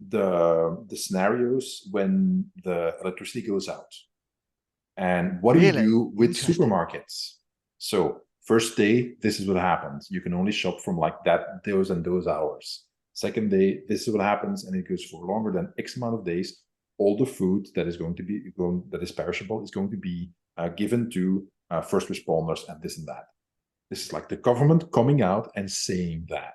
the scenarios when the electricity goes out. And what do you do with supermarkets? So first day, this is what happens. You can only shop from like those and those hours. Second day, this is what happens, and it goes for longer than X amount of days. All the food that is that is perishable is going to be given to first responders and this and that. This is like the government coming out and saying that.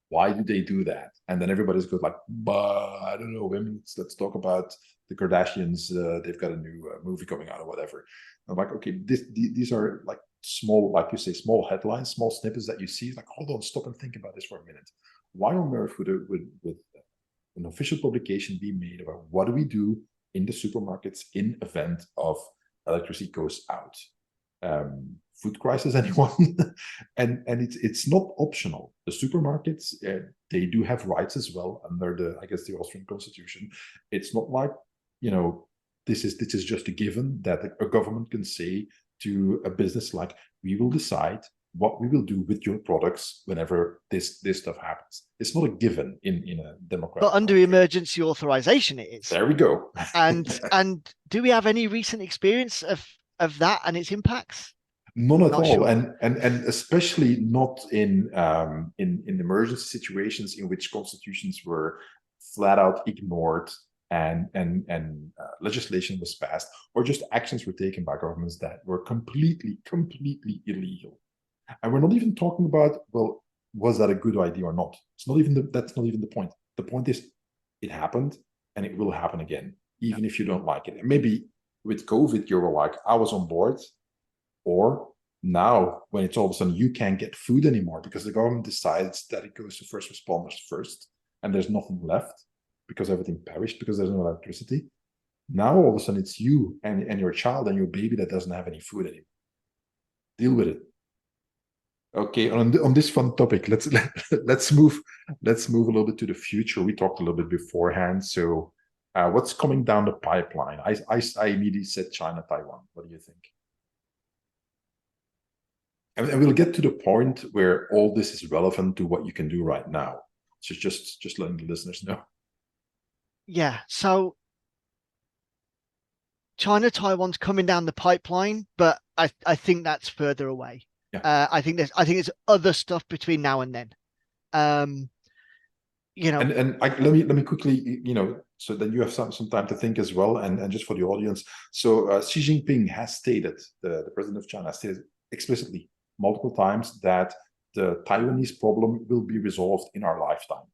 Why do they do that? And then everybody's good like, but I don't know, women. Let's talk about the Kardashians. They've got a new movie coming out or whatever. I'm like, okay, these are like small, like you say, small headlines, small snippets that you see. Like, hold on, stop and think about this for a minute. Why on earth would an official publication be made about what do we do in the supermarkets in event of electricity goes out? food crisis anyone. And it's not optional. The supermarkets, they do have rights as well under the, I guess, the Austrian constitution. It's not like, this is just a given that a government can say to a business like, we will decide what we will do with your products whenever this stuff happens. It's not a given in a democratic But under country. Emergency authorization, it is. There we go. And do we have any recent experience of that and its impacts? None at Not all, sure. and especially not in emergency situations in which constitutions were flat out ignored, and legislation was passed, or just actions were taken by governments that were completely illegal. And we're not even talking about, well, was that a good idea or not? That's not even the point. The point is, it happened, and it will happen again, even if you don't like it. And maybe with COVID, you were like, I was on board. Or now, when it's all of a sudden you can't get food anymore because the government decides that it goes to first responders first, and there's nothing left because everything perished because there's no electricity. Now, all of a sudden, it's you and your child and your baby that doesn't have any food anymore. Deal with it. Okay, on this fun topic, let's move a little bit to the future. We talked a little bit beforehand. So, what's coming down the pipeline? I immediately said China, Taiwan. What do you think? And we'll get to the point where all this is relevant to what you can do right now. So just letting the listeners know. Yeah. So China, Taiwan's coming down the pipeline, but I think that's further away. Yeah. I think there's other stuff between now and then. And let me quickly, so that you have some time to think as well, and just for the audience. So Xi Jinping has stated, the president of China has stated explicitly multiple times that the Taiwanese problem will be resolved in our lifetime.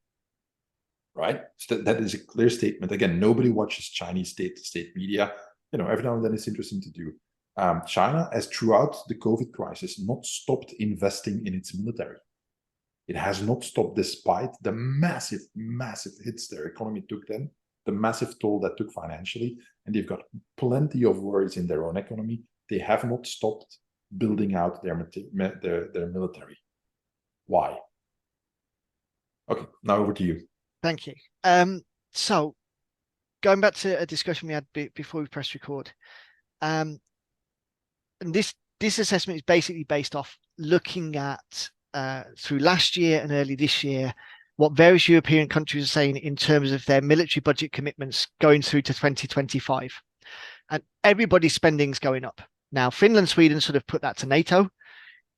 Right? So that is a clear statement. Again, nobody watches Chinese state media. Every now and then it's interesting to do. China has, throughout the COVID crisis, not stopped investing in its military. It has not stopped, despite the massive hits their economy took then, the massive toll that took financially, and they've got plenty of worries in their own economy. They have not stopped building out their military. Why? Okay, now over to you. Thank you. So going back to a discussion we had before we press record, and this assessment is basically based off looking at through last year and early this year what various European countries are saying in terms of their military budget commitments going through to 2025, and everybody's spending's going up. Now, Finland, Sweden sort of put that to NATO.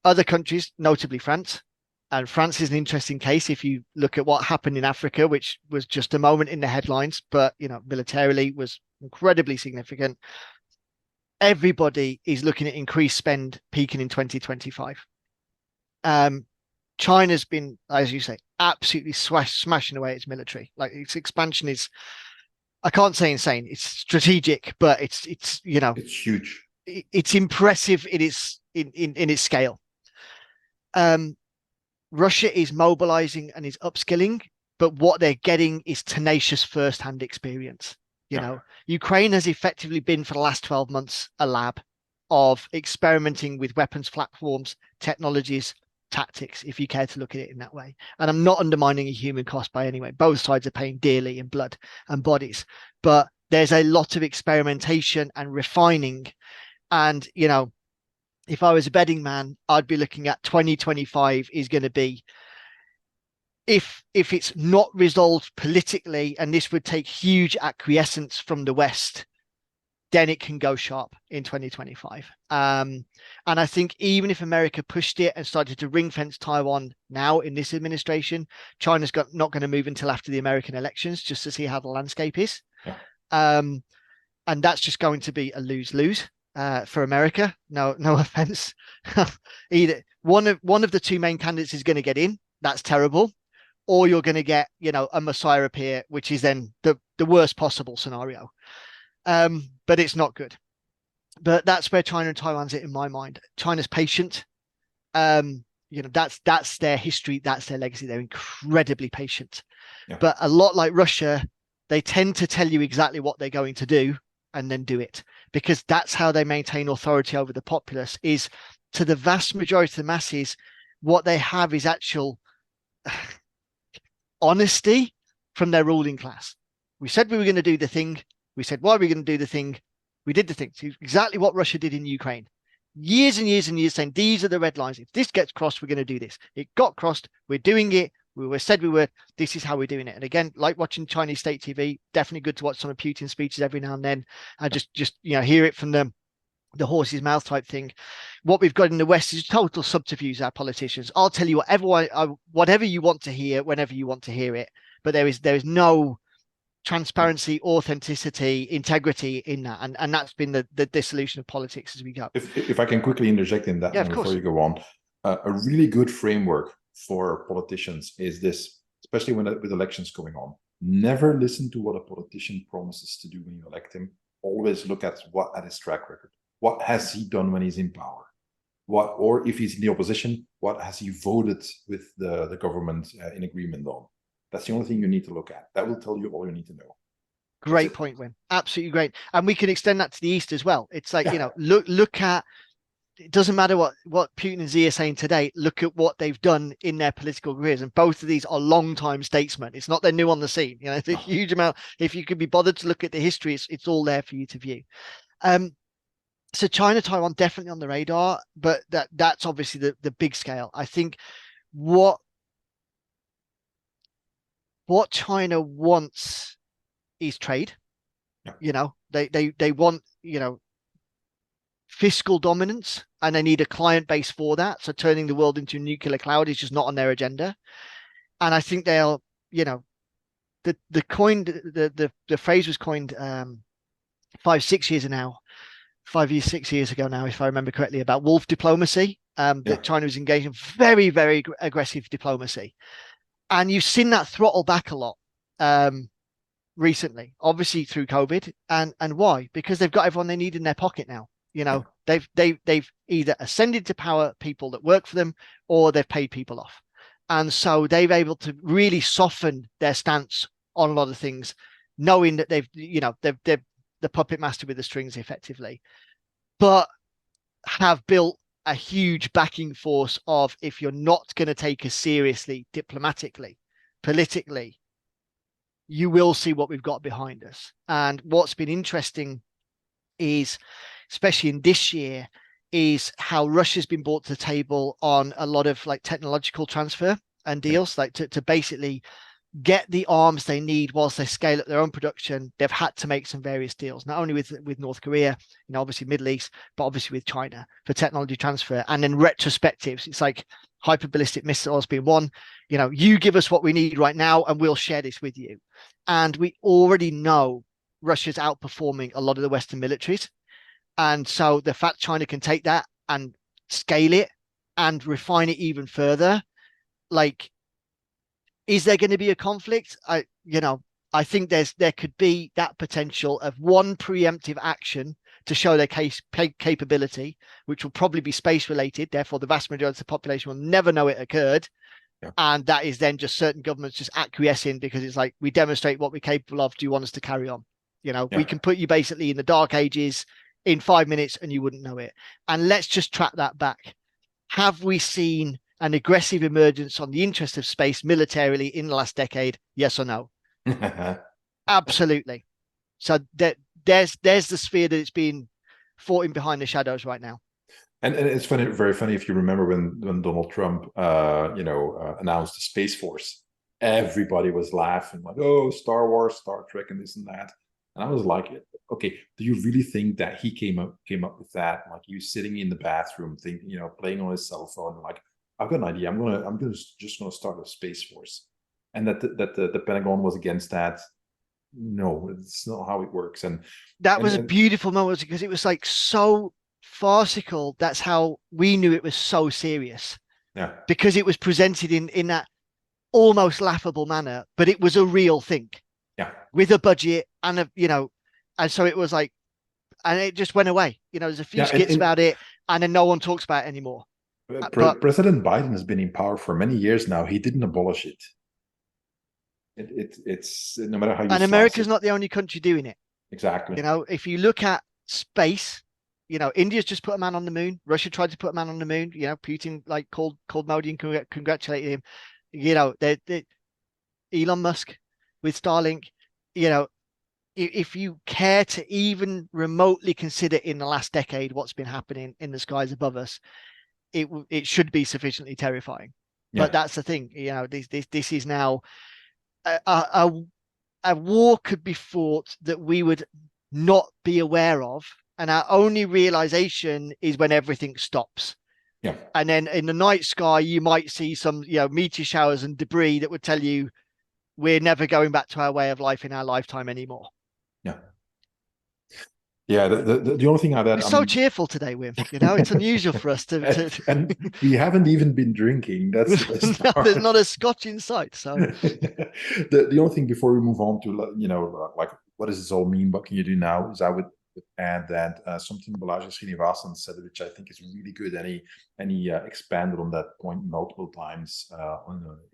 Other countries, notably France, and France is an interesting case if you look at what happened in Africa, which was just a moment in the headlines, but militarily was incredibly significant. Everybody is looking at increased spend peaking in 2025. China's been, as you say, absolutely smashing away its military. Like, its expansion is, I can't say insane. It's strategic, but it's it's huge. It's impressive in its scale. Russia is mobilizing and is upskilling, but what they're getting is tenacious first-hand experience. Ukraine has effectively been, for the last 12 months, a lab of experimenting with weapons platforms, technologies, tactics, if you care to look at it in that way. And I'm not undermining a human cost by any way. Both sides are paying dearly in blood and bodies, but there's a lot of experimentation and refining. And, if I was a betting man, I'd be looking at 2025 is going to be, if it's not resolved politically, and this would take huge acquiescence from the West, then it can go sharp in 2025. And I think even if America pushed it and started to ring fence Taiwan now in this administration, China's not going to move until after the American elections, just to see how the landscape is. Yeah. And that's just going to be a lose-lose. For America, no offense. Either one of the two main candidates is going to get in. That's terrible. Or you're going to get, a Messiah appear, which is then the worst possible scenario. But it's not good. But that's where China and Taiwan's at in my mind. China's patient. That's their history. That's their legacy. They're incredibly patient. Yeah. But a lot like Russia, they tend to tell you exactly what they're going to do and then do it. because that's how they maintain authority over the populace. Is to the vast majority of the masses, what they have is actual honesty from their ruling class. We said we were going to do the thing. We said why are we going to do the thing. We did the thing. So exactly what Russia did in Ukraine. Years and years and years saying these are the red lines. If this gets crossed, we're going to do this. It got crossed. We're doing it. We were said we were. This is how we're doing it. And again, like watching Chinese state TV, definitely good to watch some of Putin's speeches every now and then. And just hear it from them, the horse's mouth type thing. What we've got in the West is total subterfuge. Our politicians. I'll tell you whatever you want to hear, whenever you want to hear it. But there is no transparency, authenticity, integrity in that, and that's been the dissolution of politics as we go. If I can quickly interject in that, before you go on, a really good framework for politicians is this, especially with elections going on. Never listen to what a politician promises to do when you elect him. Always look at his track record. What has he done when he's in power? Or if he's in the opposition, what has he voted with the government in agreement on? That's the only thing you need to look at. That will tell you all you need to know. Great point, Wim. Absolutely great. And we can extend that to the East as well. It's like, look at, it doesn't matter what Putin and Xi are saying today, look at what they've done in their political careers. And both of these are long-time statesmen. It's not they're new on the scene. It's a huge amount. If you could be bothered to look at the history, it's all there for you to view. So China, Taiwan, definitely on the radar, but that's obviously the big scale. I think what China wants is trade. Yeah. They want, fiscal dominance, and they need a client base for that. So turning the world into a nuclear cloud is just not on their agenda. And I think they'll, the phrase was coined 6 years now, 6 years ago now, if I remember correctly, about wolf diplomacy. That China was engaged in very, very aggressive diplomacy. And you've seen that throttle back a lot recently, obviously through COVID. And why? Because they've got everyone they need in their pocket now. They've either ascended to power people that work for them, or they've paid people off. And so they've able to really soften their stance on a lot of things, knowing that they're the puppet master with the strings effectively, but have built a huge backing force of, if you're not going to take us seriously diplomatically, politically, you will see what we've got behind us. And what's been interesting is, especially in this year, is how Russia's been brought to the table on a lot of like technological transfer and deals, like to basically get the arms they need whilst they scale up their own production. They've had to make some various deals, not only with North Korea, obviously Middle East, but obviously with China for technology transfer. And then retrospectives, it's like hyperballistic missiles being one. You give us what we need right now and we'll share this with you. And we already know Russia's outperforming a lot of the Western militaries. And so the fact China can take that and scale it and refine it even further, like, is there going to be a conflict? I think there could be that potential of one preemptive action to show their capability, which will probably be space related. Therefore, the vast majority of the population will never know it occurred. Yeah. And that is then just certain governments just acquiescing, because it's like, we demonstrate what we're capable of. Do you want us to carry on? We can put you basically in the dark ages in 5 minutes and you wouldn't know it. And let's just track that back. Have we seen an aggressive emergence on the interest of space militarily in the last decade? Yes or no? Absolutely. So there's the sphere that it's been fought in behind the shadows right now. And it's funny, very funny, if you remember when Donald Trump announced the Space Force, everybody was laughing like, oh, Star Wars, Star Trek, and this and that. And I was like, okay, do you really think that he came up with that? Like, he was sitting in the bathroom, playing on his cell phone, like, I've got an idea. I'm just gonna start a Space Force, and that the Pentagon was against that. No, it's not how it works. And that was a beautiful moment, because it was like so farcical. That's how we knew it was so serious. Yeah, because it was presented in that almost laughable manner, but it was a real thing. Yeah, with a budget and and so it was like, and it just went away. There's a few skits about it, and then no one talks about it anymore. President Biden has been in power for many years now. He didn't abolish it. It's no matter how you. And America's not the only country doing it. Exactly. If you look at space. India's just put a man on the moon. Russia tried to put a man on the moon. Putin like called Modi and congratulated him. They Elon Musk with Starlink. If you care to even remotely consider in the last decade what's been happening in the skies above us, it should be sufficiently terrifying. Yeah. But that's the thing. This is now a war could be fought that we would not be aware of, and our only realization is when everything stops. Yeah. And then in the night sky, you might see some, meteor showers and debris that would tell you we're never going back to our way of life in our lifetime anymore. Yeah. Yeah, the only thing You're so cheerful today, Wim. It's unusual for us to... and we haven't even been drinking. That's the best no, part. there's not a scotch in sight. So the only thing before we move on to like what does this all mean? What can you do now? Is I would add that something Balaji Srinivasan said, which I think is really good, and he expanded on that point multiple times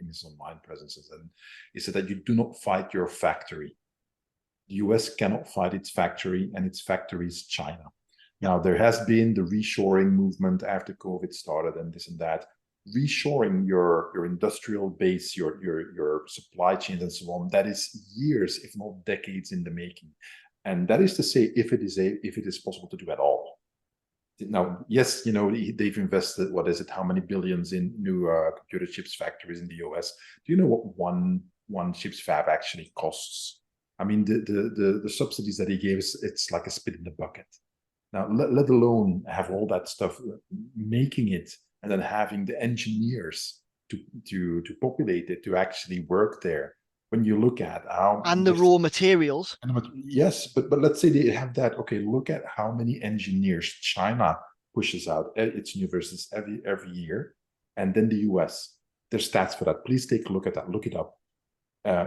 in his online presences, and he said that you do not fight your factory. The US cannot fight its factory, and its factory is China. Now, there has been the reshoring movement after COVID started and this and that. Reshoring your industrial base, your supply chains and so on, that is years, if not decades in the making. And that is to say, if it is possible to do at all. Now, yes, they've invested, how many billions in new computer chips factories in the US. Do you know what one chips fab actually costs? I mean, the subsidies that he gave us, it's like a spit in the bucket. Now, let alone have all that stuff, making it, and then having the engineers to populate it, to actually work there. When you look at how... And the raw materials. Yes, but let's say they have that. Okay, look at how many engineers China pushes out its universities every year. And then the US, there's stats for that. Please take a look at that. Look it up.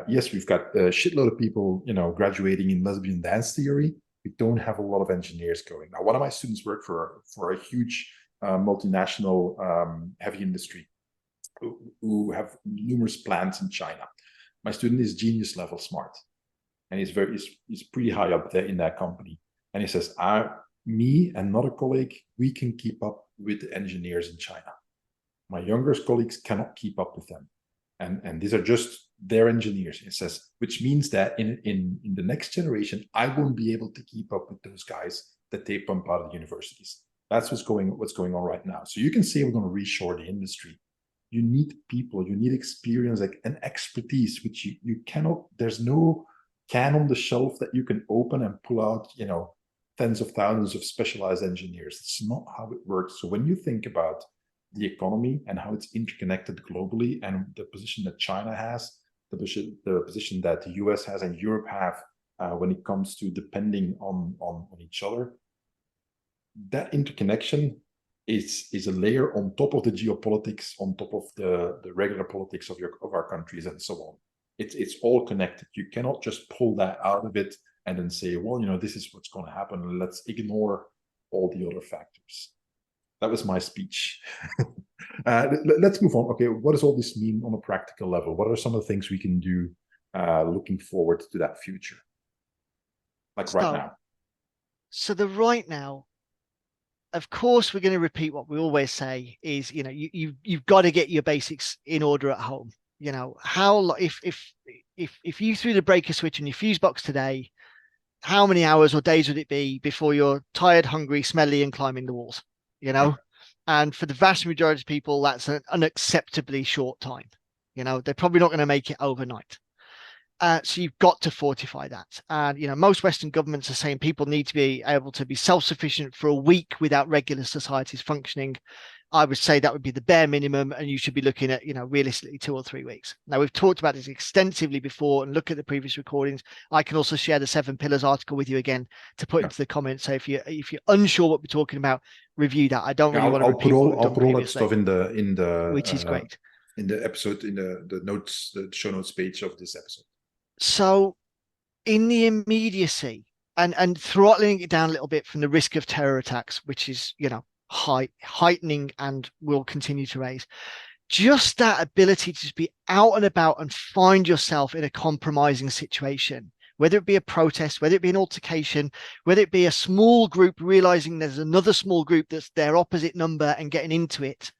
Yes, we've got a shitload of people, graduating in lesbian dance theory. We don't have a lot of engineers going. Now, one of my students work for a huge multinational heavy industry who have numerous plants in China. My student is genius level smart, and he's pretty high up there in that company. And he says, me and another colleague, we can keep up with the engineers in China. My younger colleagues cannot keep up with them. And these are just their engineers. It says, which means that in the next generation, I won't be able to keep up with those guys that they pump out of the universities. That's what's going on right now. So you can say we're going to reshore the industry. You need people, you need experience, and expertise, which you cannot. There's no can on the shelf that you can open and pull out, tens of thousands of specialized engineers. It's not how it works. So when you think about the economy and how it's interconnected globally, and the position that China has, the position that the US has and Europe have when it comes to depending on each other, that interconnection is a layer on top of the geopolitics, on top of the regular politics of our countries and so on. It's all connected. You cannot just pull that out of it and then say, well, this is what's going to happen. Let's ignore all the other factors. That was my speech. Let's move on. Okay, what does all this mean on a practical level? What are some of the things we can do looking forward to that future? Like right now. So the right now, of course, we're going to repeat what we always say is, you've got to get your basics in order at home. How if you threw the breaker switch in your fuse box today, how many hours or days would it be before you're tired, hungry, smelly, and climbing the walls? And for the vast majority of people, that's an unacceptably short time. They're probably not going to make it overnight. So you've got to fortify that. And, most Western governments are saying people need to be able to be self-sufficient for a week without regular societies functioning. I would say that would be the bare minimum, and you should be looking at, realistically 2 or 3 weeks. Now, we've talked about this extensively before, and look at the previous recordings. I can also share the 7 Pillars article with you again to put into the comments. So if you're unsure what we're talking about, review that. I don't really want to repeat I'll put all that stuff in the which is great, in the episode, in the notes, the show notes page of this episode. So in the immediacy and throttling it down a little bit from the risk of terror attacks, which is, heightening and will continue to raise, just that ability to just be out and about and find yourself in a compromising situation whether it be a protest, whether it be an altercation, whether it be a small group realizing there's another small group that's their opposite number and getting into it.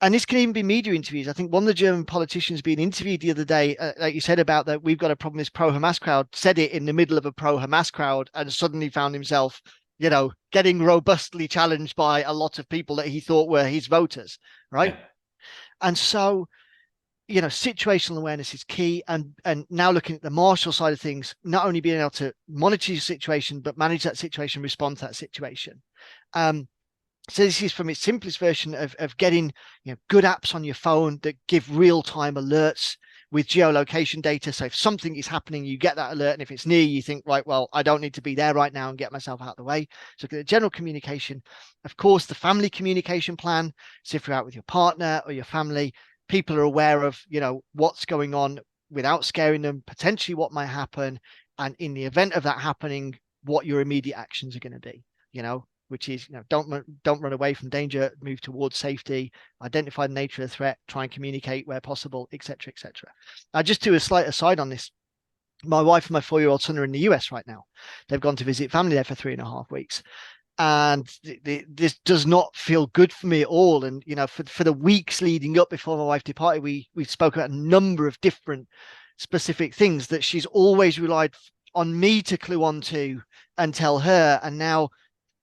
And this can even be media interviews. I think one of the German politicians being interviewed the other day, like you said about that, we've got a problem, this pro-Hamas crowd, said it in the middle of a pro-Hamas crowd and suddenly found himself, getting robustly challenged by a lot of people that he thought were his voters, right? Yeah. And so, situational awareness is key. And now looking at the Marshall side of things, not only being able to monitor your situation, but manage that situation, respond to that situation. So this is from its simplest version of getting good apps on your phone that give real-time alerts with geolocation data. So if something is happening, you get that alert. And if it's near you, think, right, well, I don't need to be there right now and get myself out of the way. So the general communication, of course, the family communication plan. So if you're out with your partner or your family, people are aware of, what's going on without scaring them, potentially what might happen. And in the event of that happening, what your immediate actions are going to be, which is, don't run away from danger, move towards safety, identify the nature of the threat, try and communicate where possible, etc., etc. I just do a slight aside on this. My wife and my 4-year-old son are in the US right now. They've gone to visit family there for 3.5 weeks. And this does not feel good for me at all. And, for the weeks leading up before my wife departed, we spoke about a number of different specific things that she's always relied on me to clue on to and tell her. And now,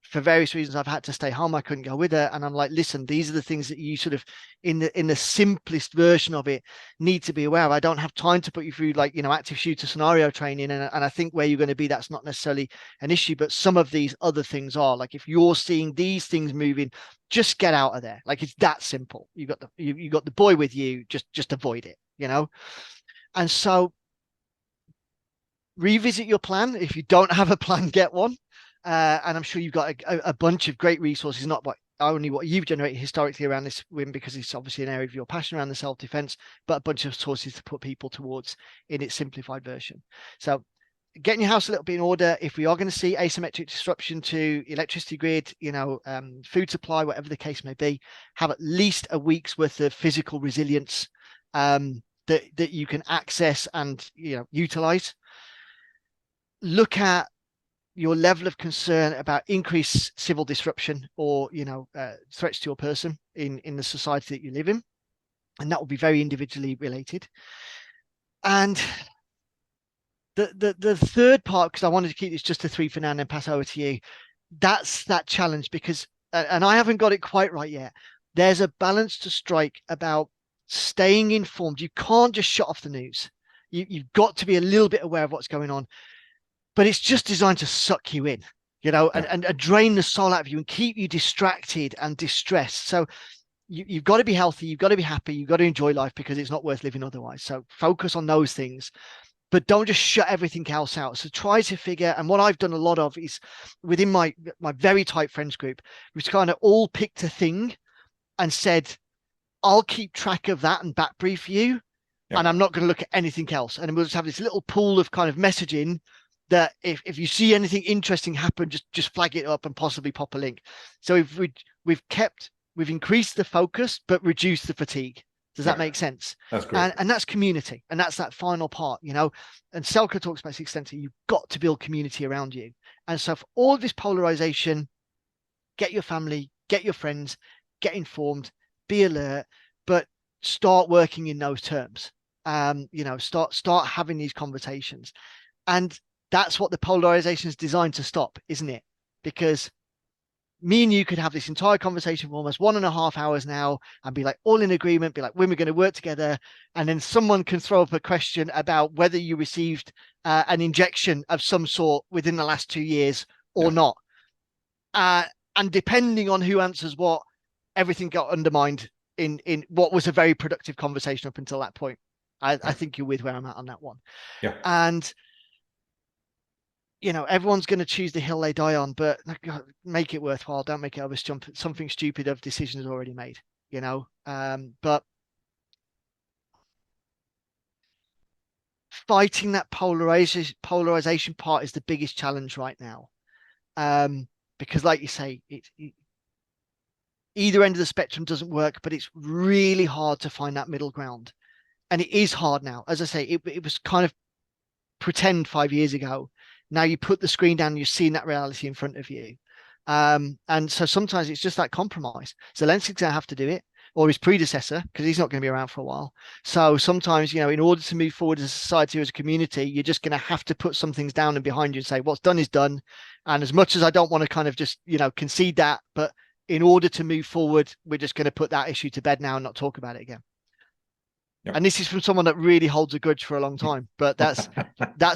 for various reasons, I've had to stay home. I couldn't go with her. And I'm like, listen, these are the things that you sort of, in the simplest version of it, need to be aware of. I don't have time to put you through active shooter scenario training. And I think where you're going to be, that's not necessarily an issue, but some of these other things are. Like, if you're seeing these things moving, just get out of there. Like, it's that simple. You got the boy with you, just avoid it, And so revisit your plan. If you don't have a plan, get one. And I'm sure you've got a bunch of great resources, not only what you've generated historically around this win, because it's obviously an area of your passion around the self-defense, but a bunch of sources to put people towards in its simplified version. So getting your house a little bit in order. If we are going to see asymmetric disruption to electricity grid, food supply, whatever the case may be, have at least a week's worth of physical resilience that you can access and utilize. Look at your level of concern about increased civil disruption or threats to your person in the society that you live in, and that will be very individually related. And the third part, because I wanted to keep this just to 3 for now and then pass over to you, that's that challenge, because and I haven't got it quite right yet. There's a balance to strike about staying informed. You can't just shut off the news. You've got to be a little bit aware of what's going on. But it's just designed to suck you in, and drain the soul out of you and keep you distracted and distressed. So you've got to be healthy. You've got to be happy. You've got to enjoy life, because it's not worth living otherwise. So focus on those things, but don't just shut everything else out. So try to figure, and what I've done a lot of is within my very tight friends group, we've kind of all picked a thing and said, I'll keep track of that and back brief you. Yeah. And I'm not going to look at anything else. And we'll just have this little pool of kind of messaging that if you see anything interesting happen, just flag it up and possibly pop a link. So we've increased the focus, but reduced the fatigue. Does that make sense? That's great. And that's community. And that's that final part, and Selka talks about this extensively. You've got to build community around you. And so for all of this polarization, get your family, get your friends, get informed, be alert, but start working in those terms. Start having these conversations. And that's what the polarization is designed to stop, isn't it? Because me and you could have this entire conversation for almost 1.5 hours now and be like all in agreement, be like, when we're going to work together. And then someone can throw up a question about whether you received an injection of some sort within the last 2 years or not. And depending on who answers what, everything got undermined in what was a very productive conversation up until that point. I think you're with where I'm at on that one. Yeah. And everyone's going to choose the hill they die on, but make it worthwhile. Don't make it over something stupid of decisions already made, but fighting that polarization part is the biggest challenge right now. Because like you say, either end of the spectrum doesn't work, but it's really hard to find that middle ground. And it is hard now. As I say, it was kind of pretend 5 years ago. Now you put the screen down, you're seeing that reality in front of you. And so sometimes it's just that compromise. Zelensky's going to have to do it, or his predecessor, because he's not going to be around for a while. So sometimes, in order to move forward as a society, as a community, you're just going to have to put some things down and behind you and say, what's done is done. And as much as I don't want to kind of just, concede that, but in order to move forward, we're just going to put that issue to bed now and not talk about it again. Yep. And this is from someone that really holds a grudge for a long time, but that's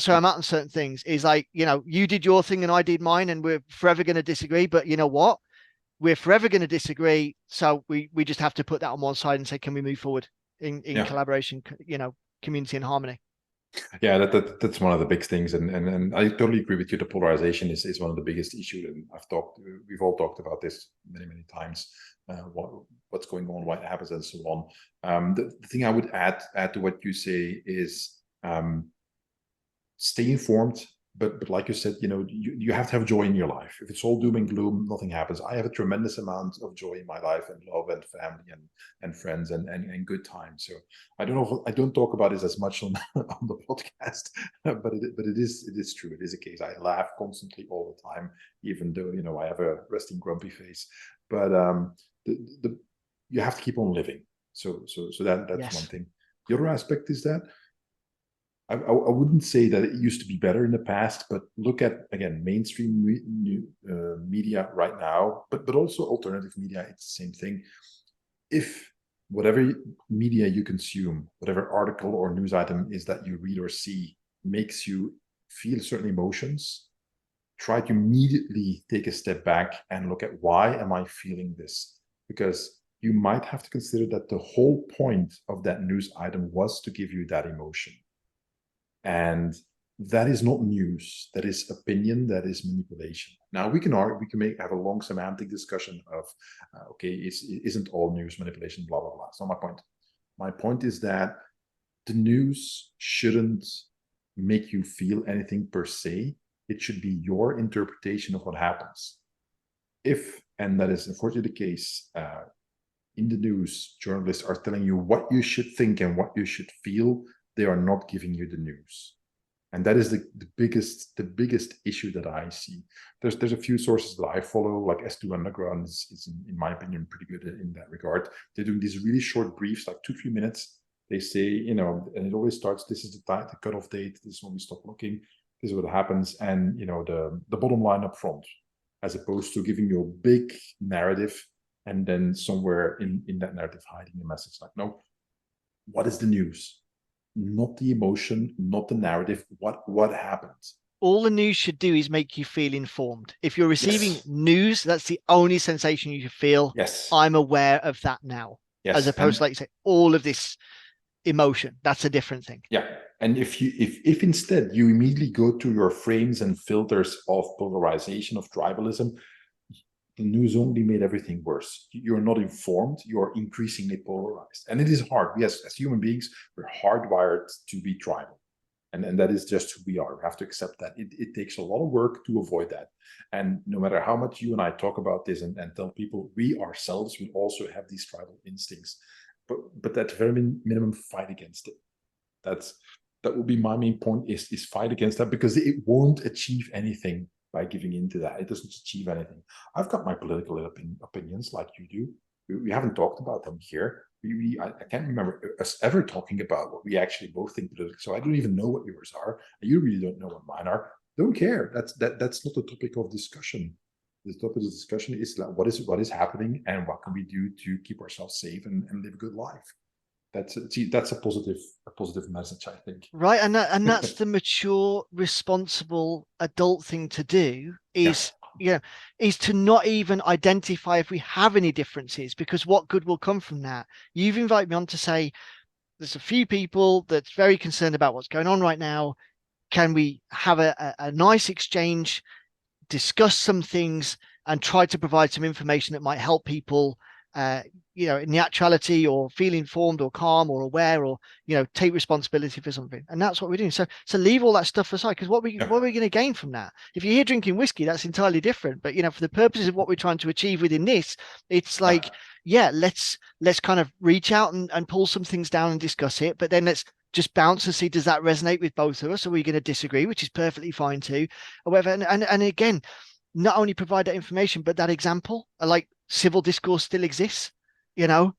where I'm at on certain things. Is like, you did your thing and I did mine, and we're forever going to disagree. But you know what? We're forever going to disagree. So we just have to put that on one side and say, can we move forward in collaboration, community and harmony? Yeah, that's one of the big things, and I totally agree with you. The polarization is one of the biggest issues, and we've all talked about this many times. What's going on, what happens, and so on. The thing I would add to what you say is stay informed, but like you said, you have to have joy in your life. If it's all doom and gloom, nothing happens. I have a tremendous amount of joy in my life, and love, and family, and friends, and good times. So I don't know if I don't talk about this as much on on the podcast, but it is true. It is a case. I laugh constantly all the time, even though I have a resting grumpy face. But you have to keep on living. So that's one thing. The other aspect is that I wouldn't say that it used to be better in the past, but look at, again, mainstream media right now, but also alternative media, it's the same thing. If whatever media you consume, whatever article or news item is that you read or see makes you feel certain emotions, try to immediately take a step back and look at, why am I feeling this? Because you might have to consider that the whole point of that news item was to give you that emotion. And that is not news. That is opinion. That is manipulation. Now we can have a long semantic discussion of, isn't all news manipulation? Blah blah blah. It's not my point. My point is that the news shouldn't make you feel anything per se. It should be your interpretation of what happens. If, and that is unfortunately the case, in the news, journalists are telling you what you should think and what you should feel, they are not giving you the news. And that is the biggest issue that I see. There's a few sources that I follow, like S2 Underground is in my opinion pretty good in that regard. They're doing these really short briefs, like 2-3 minutes. They say, and it always starts, this is the cutoff date, this is when we stop looking, this is what happens, and the bottom line up front, as opposed to giving you a big narrative and then somewhere in that narrative hiding a message. Like, no, what is the news? Not the emotion, not the narrative. What happens? All the news should do is make you feel informed. If you're receiving news, that's the only sensation you should feel. Yes. I'm aware of that now. Yes. As opposed to, like you say, all of this emotion. That's a different thing. Yeah. And if instead you immediately go to your frames and filters of polarization, of tribalism, the news only made everything worse. You're not informed, you're increasingly polarized. And it is hard. Yes, as human beings, we're hardwired to be tribal. And that is just who we are. We have to accept that. It takes a lot of work to avoid that. And no matter how much you and I talk about this and tell people, we ourselves will also have these tribal instincts. But at very minimum, fight against it. That would be my main point, is fight against that, because it won't achieve anything by giving into that. It doesn't achieve anything. I've got my political opinions like you do. We haven't talked about them here. I can't remember us ever talking about what we actually both think politically. So I don't even know what yours are, and you really don't know what mine are. Don't care. That's not the topic of discussion. The topic of discussion is like, what is happening, and what can we do to keep ourselves safe and live a good life. That's a positive message, I think. Right, and that's the mature, responsible adult thing to do. Is to not even identify if we have any differences, because what good will come from that? You've invited me on to say there's a few people that's very concerned about what's going on right now. Can we have a nice exchange, discuss some things, and try to provide some information that might help people in the actuality, or feel informed or calm or aware, or take responsibility for something. And that's what we're doing. So leave all that stuff aside, because what are we going to gain from that? If you're here drinking whiskey, that's entirely different. But for the purposes of what we're trying to achieve within this, it's like, let's kind of reach out and pull some things down and discuss it, but then let's just bounce and see, does that resonate with both of us? Or are we going to disagree, which is perfectly fine too, or whatever. And again, not only provide that information, but that example, like civil discourse still exists, you know.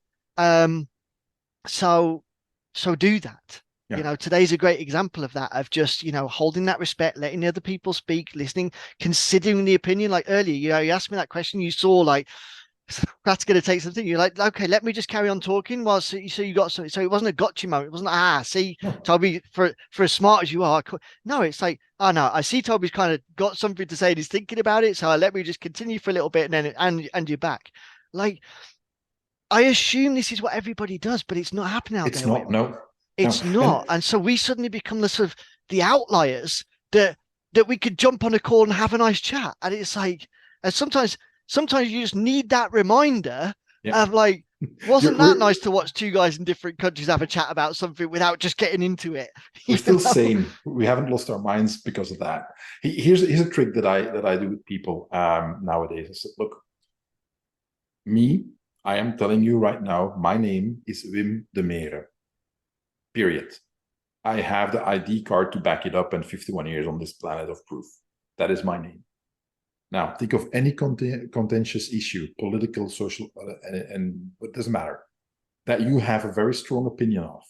So do that. Yeah. You know, today's a great example of that, of just, you know, holding that respect, letting the other people speak, listening, considering the opinion. Like earlier, you know, you asked me that question, you saw like, that's going to take something. You're like, okay, let me just carry on talking. Well, so you got something. So it wasn't a gotcha moment. It wasn't, see, No. Toby, for as smart as you are. No, it's like, oh no, I see Toby's kind of got something to say and he's thinking about it. So let me just continue for a little bit and then, and you're back. Like, I assume this is what everybody does, but it's not happening out It's there. not, no. It's not. And so we suddenly become the sort of the outliers that we could jump on a call and have a nice chat. And it's like, and sometimes you just need that reminder of like, wasn't that nice to watch two guys in different countries have a chat about something without just getting into it? We're still sane. We haven't lost our minds because of that. Here's a trick that I do with people nowadays. I said, look, I am telling you right now, my name is Wim Demeere. Period. I have the ID card to back it up, and 51 years on this planet of proof. That is my name. Now, think of any contentious issue, political, social, and it doesn't matter, that you have a very strong opinion of.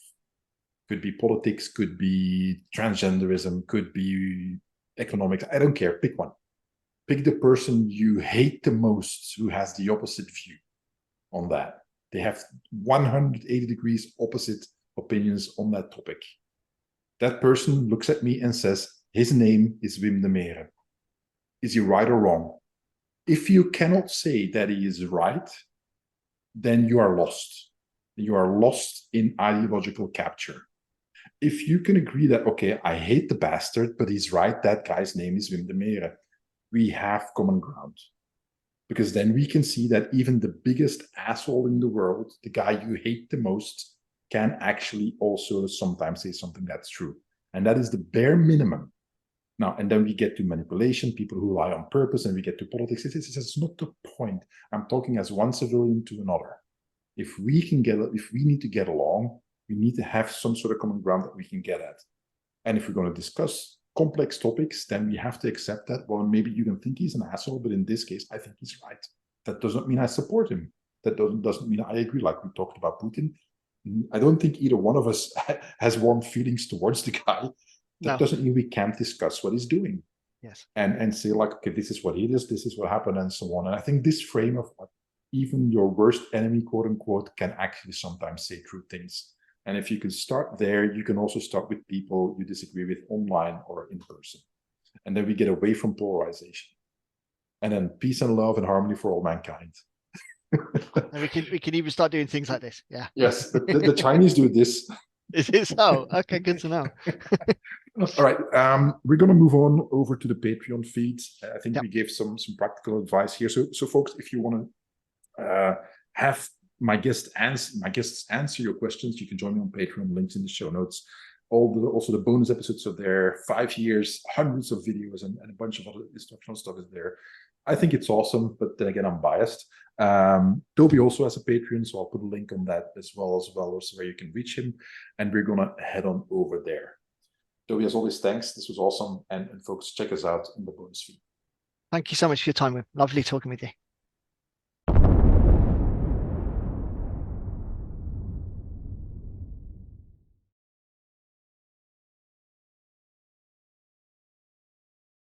Could be politics, could be transgenderism, could be economics. I don't care. Pick one. Pick the person you hate the most who has the opposite view on that. They have 180 degrees opposite opinions on that topic. That person looks at me and says, his name is Wim Demeere. Is he right or wrong? If you cannot say that he is right, then you are lost. You are lost in ideological capture. If you can agree that, okay, I hate the bastard, but he's right, that guy's name is Wim Demeere, we have common ground. Because then we can see that even the biggest asshole in the world, the guy you hate the most, can actually also sometimes say something that's true. And that is the bare minimum. Now, and then we get to manipulation, people who lie on purpose, and we get to politics. It's not the point. I'm talking as one civilian to another. If we need to get along, we need to have some sort of common ground that we can get at. And if we're going to discuss complex topics, then we have to accept that, well, maybe you can think he's an asshole, but in this case, I think he's right. That doesn't mean I support him. That doesn't mean I agree, like we talked about Putin. I don't think either one of us has warm feelings towards the guy. That doesn't mean we can't discuss what he's doing. Yes. And say like, okay, this is what he is, this is what happened, and so on. And I think this frame of like, even your worst enemy, quote unquote, can actually sometimes say true things. And if you can start there, you can also start with people you disagree with online or in person. And then we get away from polarization. And then peace and love and harmony for all mankind. And we can even start doing things like this. Yeah. Yes, the Chinese do this. Is it so? Okay, good to know. All right, we're going to move on over to the Patreon feed. I think we gave some practical advice here. So folks, if you want to have my guests answer your questions, you can join me on Patreon. Links in the show notes. Also the bonus episodes are there. 5 years, hundreds of videos, and a bunch of other instructional stuff is there. I think it's awesome, but then again, I'm biased. Toby also has a Patreon, so I'll put a link on that as well as where you can reach him. And we're going to head on over there. Toby, as always, thanks. This was awesome. And folks, check us out in the bonus feed. Thank you so much for your time. Lovely talking with you.